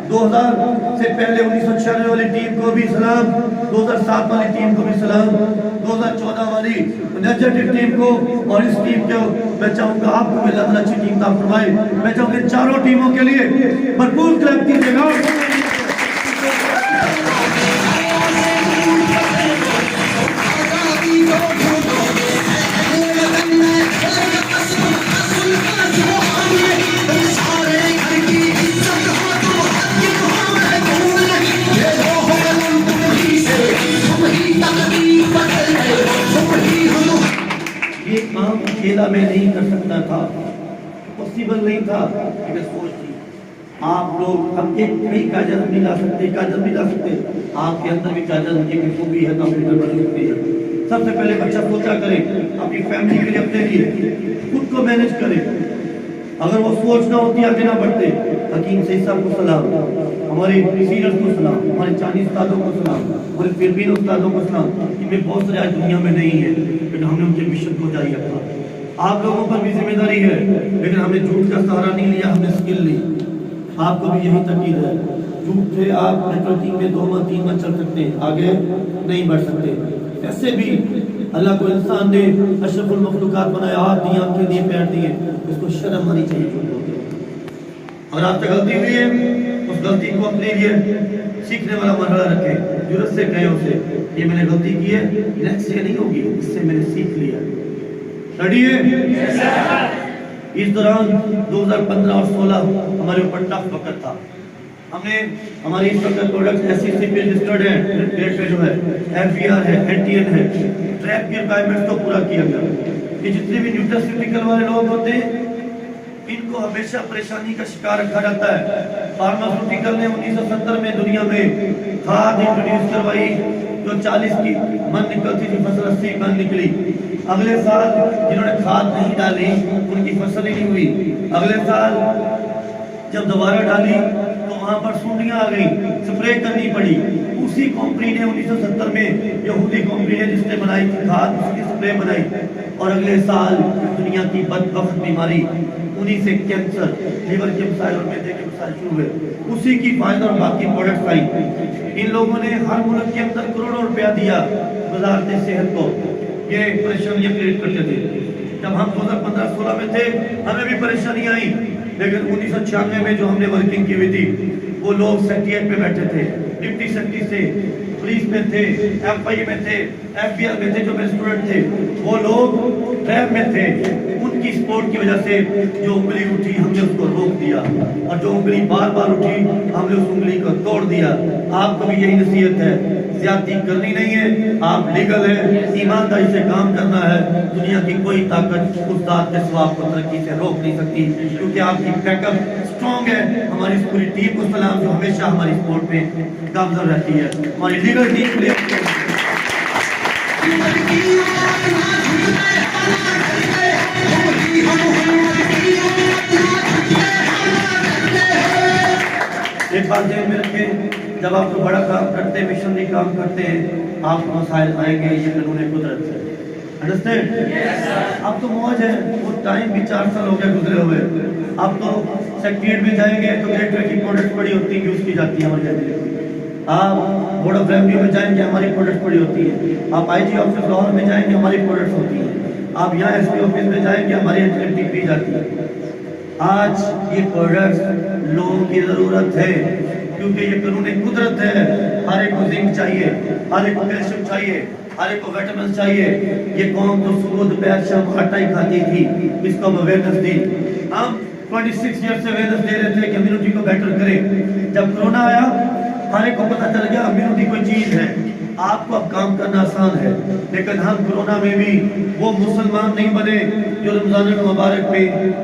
2000 से पहले 1996 वाली टीम को भी सलाम, 2007 वाली टीम को भी सलाम, 2014 वाली एनर्जेटिक टीम को और इस टीम को मैं चाहूँगा आपको अल्लाह ताला अच्छी टीम का फरमाए। मैं चाहूँगा चारों टीमों के लिए भरपूर क्लैप कीजिएगा। ये काम अकेला में नहीं कर सकता था, पॉसिबल नहीं था, लेकिन सोच थी। आप लोग अब एक कई काजल नहीं ला सकते, काजल नहीं ला सकते, आपके अंदर भी काजल की खूबी है, कंप्यूटर बन सकती है। सबसे पहले बच्चा सोचा करे अपनी फैमिली के लिए, अपने लिए खुद को मैनेज करे। अगर वो सोच ना होती, आगे ना बढ़ते। हकीम सईद साहब को सलाम, हमारे सीनियर्स को सलाम, हमारे चाइनीज उस्तादों को सलाम, हमारे फिलिपीन उस्तादों को सलाम। इनमें बहुत सारे आज दुनिया में नहीं है, लेकिन हमने उनके मिशन को जारी रखा। आप लोगों पर भी जिम्मेदारी है, लेकिन हमने झूठ का सहारा नहीं लिया, हमने स्किल ली। आपको भी यही तकीद है। झूठ से आप नेटवर्किंग में 2 माह 3 माह चल सकते हैं, आगे नहीं बढ़ सकते। ऐसे भी अल्लाह को इंसान ने अशरफुल मखलूकात बनाया, हाथ दिए, आंखें दिए, पैर दिए, इसको शर्म आनी चाहिए झूठ बोलते। और आपसे गलती हुई है, उस गलती को अपने लिए सीखने वाला मरहला रखें, जुर्रत से कहें उसे, ये मैंने गलती की है, नेक्स्ट से नहीं होगी, इससे मैंने सीख लिया। रेडी है? इस दौरान 2015 और 16 हमारे ऊपर टफ वक्त था। हमने हमारी इस वक्त प्रोडक्ट SEC पे रजिस्टर्ड है, रेट पे जो है FBR है, NTN है, ट्रैक की रिक्वायरमेंट्स को पूरा किया गया। ये जितने भी न्यूट्रास्यूटिकल वाले लोग होते हैं, इनको हमेशा परेशानी का शिकार रखा जाता है। फार्मास्यूटिकल ने 1970 में दुनिया में खाद इंट्रोड्यूस करवाई, जो 40 की मन निकलती थी, फसल 80 मन निकली। अगले साल जिन्होंने खाद नहीं डाली, उनकी फसल ही नहीं हुई। अगले साल जब दोबारा डाली तो वहां पर सूंडियां आ गई, स्प्रे करनी पड़ी। उसी कंपनी ने 1970 में, यहूदी कंपनी ने जिसने बनाई थी खाद, उसकी स्प्रे बनाई। और अगले साल दुनिया की बदबख्त बीमारी, उन्हीं से कैंसर, लीवर के मसाइल और मैदे के मसाइल शुरू हुए। उसी की फाइल और बाकी प्रोडक्ट्स आई। इन लोगों ने हर मुल्क के अंदर करोड़ों रुपया दिया वजारत सेहत को, ये परेशानियां क्रिएट करते थे। जब हम 2015-16 में थे, हमें भी परेशानी आई, लेकिन 1996 में जो हमने वर्किंग की हुई थी, वो लोग सेक्रेटरीट पे बैठे थे, डिप्टी सेक्रेटरी थे, पुलिस में थे, FI में थे, FBR में थे, जो मेरे स्टूडेंट थे, वो लोग लैब में थे। उनकी सपोर्ट की वजह से जो उंगली उठी, हमने उसको रोक दिया, और जो उंगली बार बार उठी, हमने उस उंगली को तोड़ दिया। आपको भी यही नसीहत है, ज्यादती करनी नहीं है, आप लीगल है, ईमानदारी से काम करना है। दुनिया की कोई ताकत उस दाद के स्वाब को तरक्की से रोक नहीं सकती, क्योंकि आपकी बैकअप स्ट्रॉन्ग है। हमारी पूरी टीम को सलाम, जो हमेशा हमारी सपोर्ट में गामजन रहती है। हमारी लीगल टीम के लिए एक बात ध्यान में रखें, जब आप बड़ा काम करते हैं, मिशनरी काम करते हैं, आप मसाइल आएंगे, ये कानून कुदरत है। अंडरस्टैंड? अब तो मौज है, वो टाइम भी 4 साल हो गए गुजरे हुए। अब तो सेक्रेटरीट में जाएंगे तो डायरेक्टर की प्रोडक्ट पड़ी होती है, यूज की जाती है हमारे यहाँ। आप बोर्ड ऑफ रेवेन्यू में जाएंगे, हमारी प्रोडक्ट पड़ी होती है। आप आईजी ऑफिस लाहौर में जाएंगे, हमारी प्रोडक्ट होती है। आप यहाँ एसपी ऑफिस में जाएंगे, हमारी एंटिटी पी जाती है। आज ये प्रोडक्ट लोगों की जरूरत है, क्योंकि ये कानून कुदरत है। हर एक को जिंक चाहिए, हर एक को कैल्शियम चाहिए, हर एक को विटामिन चाहिए। ये कौम तो सुबह दोपहर शाम आटा ही खाती थी, इसको अवेयरनेस दी। हम 26 ईयर से अवेयरनेस दे रहे थे कि इम्यूनिटी को बेटर करें। जब कोरोना आया, हर एक को पता चल गया इम्यूनिटी कोई चीज है, आपको अब काम करना आसान है। लेकिन हम कोरोना में भी वो मुसलमान नहीं बने जो रमजान मुबारक पे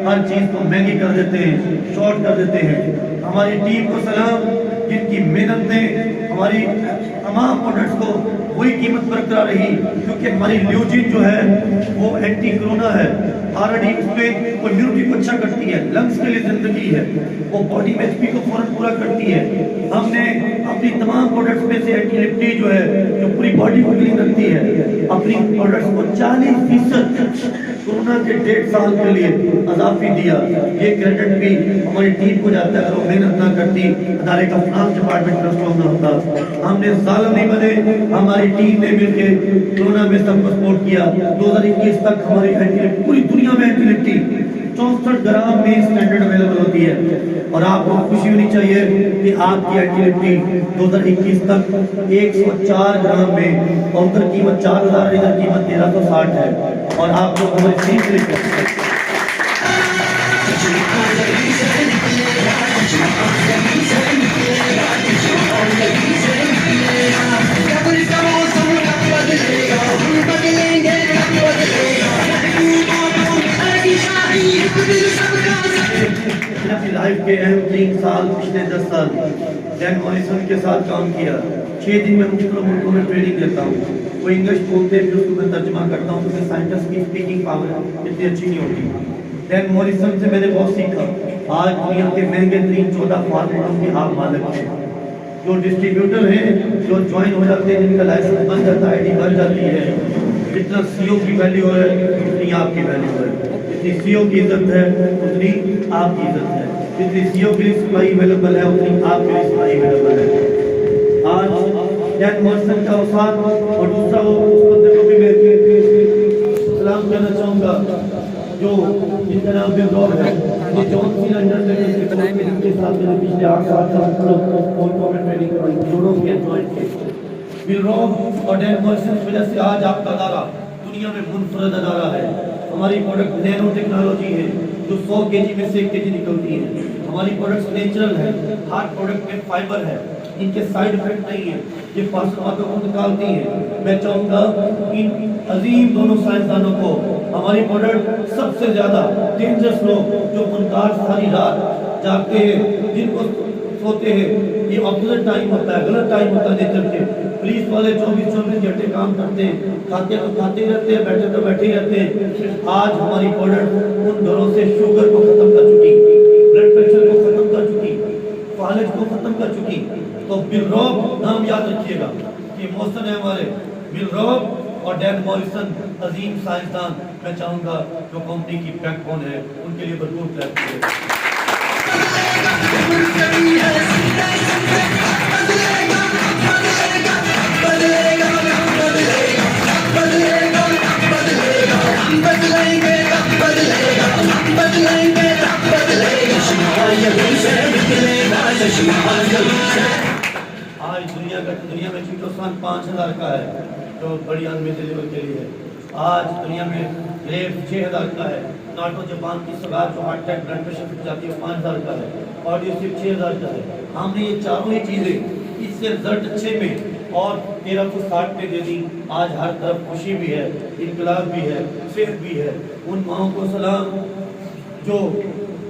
हर चीज को महंगी कर देते हैं, शॉर्ट कर देते हैं। हमारी टीम को सलाम, जिनकी मेहनत ने हमारी तमाम प्रोडक्ट्स को वही कीमत बरकरार रही, क्योंकि हमारी ल्यूजिन जो है वो एंटी कोरोना है। ऑलरेडी उसमें वो इम्यूनिटी को अच्छा करती है, लंग्स के लिए जिंदगी है, वो बॉडी में एचपी को फौरन पूरा करती है। हमने अपनी तमाम प्रोडक्ट्स में से एंटी लिप्टी जो है, जो पूरी बॉडी को क्लीन रखती है, अपनी प्रोडक्ट्स को 40% कोरोना के 1.5 साल के लिए अजाफी दिया। ये क्रेडिट भी हमारी टीम को जाता है। अगर वो मेहनत ना करती, अदारे का फाइनेंस डिपार्टमेंट ट्रस्ट ना होता। हमने जालिम नहीं बने, हमारी टीम ने मिलकर कोरोना में सबको सपोर्ट किया। 2021 तक हमारी एंटी पूरी दुनिया में एंटी लिप्टी 64 ग्राम में स्टैंडर्ड अवेलेबल होती है। और आपको खुशी होनी चाहिए कि आपकी एंटी लिप्टी 2021 तक 104 ग्राम में, और उधर कीमत 4000, इधर कीमत 1360 है। और आप लोग हमारी सीख लेकर अपनी लाइफ के अहम 3 साल, पिछले 10 साल डैन मॉरिसन के साथ काम किया। 6 दिन में मुख्तलिफ मुल्कों में ट्रेनिंग देता हूँ। वो इंग्लिश बोलते हैं, उसको मैं तर्जुमा करता हूँ, क्योंकि साइंटिस्ट की स्पीकिंग पावर इतनी अच्छी नहीं होती। डैन मॉरिसन से मैंने बहुत सीखा। आज दुनिया के महंगे तरीन 14 फार्मेटों के आप मालिक हैं। जो डिस्ट्रीब्यूटर हैं, जो ज्वाइन हो जाते हैं, जिनका लाइसेंस बन जाता है, आईडी बन जाती है, जितना सीओ की वैल्यू है उतनी आपकी वैल्यू है। जितनी सीओ की इज्जत है उतनी आपकी इज्जत है। जितनी सीओ के लिए सप्लाई अवेलेबल है उतनी आपके लिए सप्लाई अवेलेबल है। आज डैन मॉरिसन का वफात, और दूसरा वो उस बंदे को भी मैं सलाम कहना चाहूँगा जो जिनका नाम बिल रॉब है। ये जॉन सी लंदन के साथ मैंने पिछले 8 साल तक ट्रेनिंग करवाई, दोनों के ज्वाइन किए। बिल रॉब और डैन मॉरिसन की वजह से आज आपका अदारा दुनिया में मुनफरद अदारा है। हमारी प्रोडक्ट नैनो टेक्नोलॉजी है, जो 100 kg में से 1 kg निकलती है। हमारी प्रोडक्ट नेचुरल है, हर प्रोडक्ट में फाइबर है, इनके साइड इफेक्ट नहीं है, ये फास्फोरास को निकालती है। मैं चाहूँगा इन अजीम दोनों साइंसदानों को, हमारी प्रोडक्ट सबसे ज़्यादा डेंजरस लोग जो मुनकार सारी रात जागते हैं, जिनको सोते हैं, ये ऑपोजिट टाइम होता है, गलत टाइम होता है नेचर के। पुलिस वाले 24 घंटे काम करते हैं, खाते तो खाते रहते हैं, बैठे तो बैठे रहते हैं। आज हमारी प्रोडक्ट उन घरों से शुगर को खत्म कर चुकी, ब्लड प्रेशर को खत्म कर चुकी, फालिज को खत्म कर चुकी। तो बिल रॉब नाम याद रखिएगा, ये मौसम है हमारे बिल रॉब और डैन मॉरिसन, अजीम साइंसदान। मैं चाहूँगा जो कंपनी की बैकबोन है, उनके लिए भरपूर क्लैप करें। आज दुनिया में चीटोसान 5000 का है, जो बड़ी अनमित लेवल के लिए। आज दुनिया में ग्रेप 6000 का है। नाटो जापान की सलाह जो हार्ट अटैक ब्लड प्रेशर की जाती है 5000 का है, और ये सिर्फ 6000 का है। हमने ये चारों ही चीज़ें इससे रिजल्ट अच्छे में और 1360 पे दे दी। आज हर तरफ खुशी भी है, इनकलाब भी है, सेहत भी है। उन माओं को सलाम जो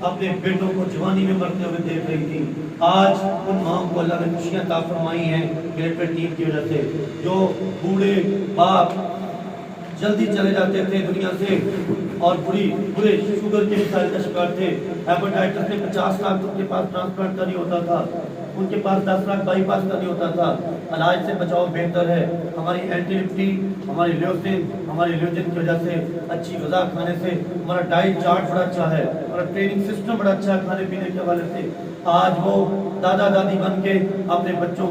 अपने बेटों को जवानी में मरते हुए देख रही थी। आज उन माओं को अल्लाह ने खुशियाँ अता फरमाई हैं ग्रेटर टीम की वजह से। जो बूढ़े बाप जल्दी चले जाते थे दुनिया से और बुरे शुगर के मिसाइल का शिकार थे, हेपेटाइटिस में 50 लाख उनके पास ट्रांसप्लांट का नहीं होता था, उनके पास 10 लाख बाईपास का नहीं होता था। इलाज से बचाव बेहतर है। हमारी एंटी लिप्टी हमारी रिलीजन की वजह से, अच्छी ग़िज़ा खाने से, हमारा डाइट चार्ट बड़ा अच्छा है, हमारा ट्रेनिंग सिस्टम बड़ा अच्छा है खाने पीने के हवाले से। आज वो दादा दादी बन के अपने बच्चों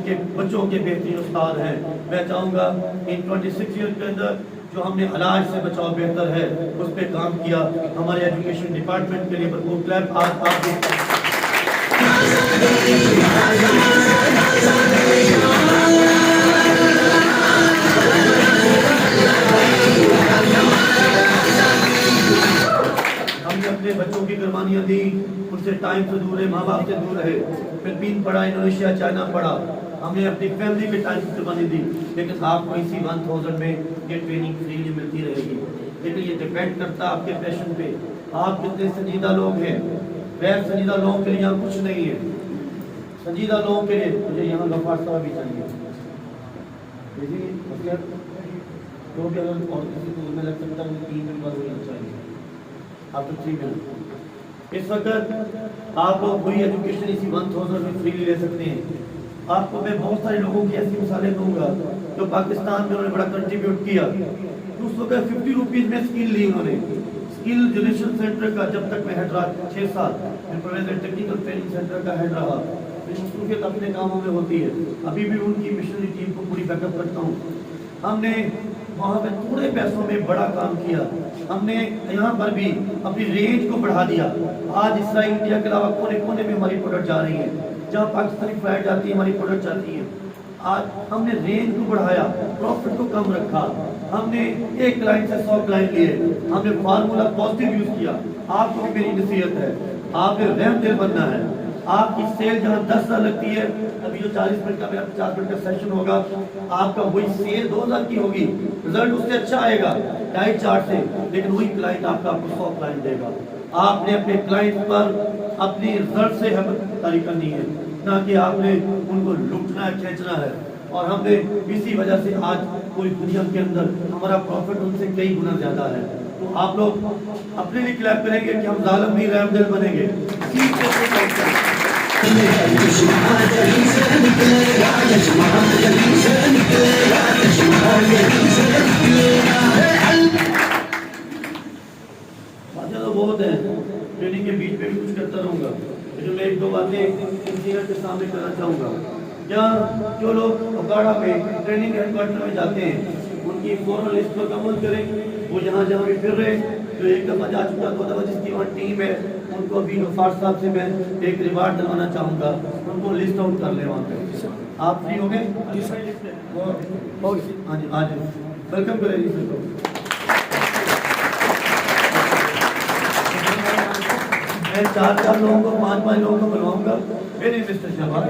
के बेहतरीन उस्ताद हैं। मैं चाहूँगा इन 26 ईयर के अंदर जो हमने अनाज से बचाव बेहतर है उस पर काम किया। हमारे एजुकेशन डिपार्टमेंट के लिए भरपूर क्लैप। आज आप हमने अपने बच्चों की कुर्बानियाँ दी, उनसे टाइम से दूर रहे, माँ बाप से दूर रहे। फिलीपीन पढ़ा, इंडोनेशिया, चाइना पढ़ा, हमने अपनी फैमिली के टाइम की कुर्बानी दी। लेकिन आपको इसी 1000 में ये ट्रेनिंग फ्रीली मिलती रहेगी। लेकिन ये डिपेंड करता है आपके पैशन पे, आप कितने संजीदा लोग हैं। गैर संजीदा लोगों के लिए यहाँ कुछ नहीं है, संजीदा लोगों के लिए मुझे यहाँ गफ्फार साहब भी चाहिए। तो भी अगर और किसी को में लग सकता है 3 मिनट बाद होना चाहिए, आप तो 3 मिनट। इस वक्त आप लोग पूरी एजुकेशन इसी 1000 में फ्री ले सकते हैं। आपको मैं बहुत सारे लोगों की ऐसी मिसालें दूंगा जो पाकिस्तान में उन्होंने बड़ा कंट्रीब्यूट किया। उस वक्त 50 रुपीज़ में स्किल ली उन्होंने। स्किल जनरेशन सेंटर का जब तक मैं हेड रहा 6 साल, टेक्निकल ट्रेनिंग सेंटर का हेड रहा, मसरूफियत अपने कामों में होती है। अभी भी उनकी मिशनरी टीम को पूरी बैकअप करता हूँ। हमने वहाँ पे थोड़े पैसों में बड़ा काम किया। हमने यहाँ पर भी अपनी रेंज को बढ़ा दिया। आज इसराइल, इंडिया के अलावा कोने कोने में हमारी प्रोडक्ट जा रही है। जहाँ पाकिस्तानी फ्लाइट जाती है हमारी प्रोडक्ट जाती है। आज हमने रेंज को बढ़ाया, प्रॉफिट को कम रखा। हमने एक क्लाइंट से 100 क्लाइंट लिए। हमने फार्मूला पॉजिटिव यूज किया। आपको भी मेरी नसीहत है, आपने रहमदिल बनना है। आपकी सेल जहाँ 10,000 लगती है, अभी जो 40 मिनट का मेरा 50 मिनट का सेशन होगा, आपका वही सेल 2,000 की होगी। रिजल्ट उससे अच्छा आएगा डाइट चार्ट से, लेकिन वही क्लाइंट आपको 100 क्लाइंट देगा। आपने अपने क्लाइंट पर अपनी रिजल्ट से हमदर्दी करनी है, ना कि आपने उनको लूटना है, खींचना है। और हमने इसी वजह से आज पूरी दुनिया के अंदर हमारा प्रॉफिट उनसे कई गुना ज्यादा है। तो आप लोग अपने लिए क्लैप करेंगे कि हम जालिम नहीं रहमदिल बनेंगे। बातें तो बहुत है, ट्रेनिंग के बीच में भी कुछ करता रहूँगा, लेकिन मैं 1-2 बातें इंजीनियर के सामने करना चाहूँगा। क्या जो लोग अखाड़ा में ट्रेनिंग हेडक्वार्टर में जाते हैं उनकी फॉर्मल लिस्ट पर अमल करें। वो जहाँ जहाँ भी फिर रहे, जो 1 दफ़ा जा चुका, 2 दफ़ा जिसकी वहाँ टीम है, उनको अभी गफ्फार साहब से मैं एक रिवार्ड दिलवाना चाहूँगा। उनको लिस्ट आउट कर ले वहाँ पे। आप फ्री हो गए? हाँ जी, आज वेलकम करें जी। मैं 4 लोगों को, 5 लोगों को बुलवाऊंगा। मेरे मिस्टर शर्मा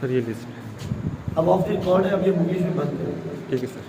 सर ये लिस्ट अब ऑफ द रिकॉर्ड है, अब ये मुकेश भी बंद है। ठीक है सर।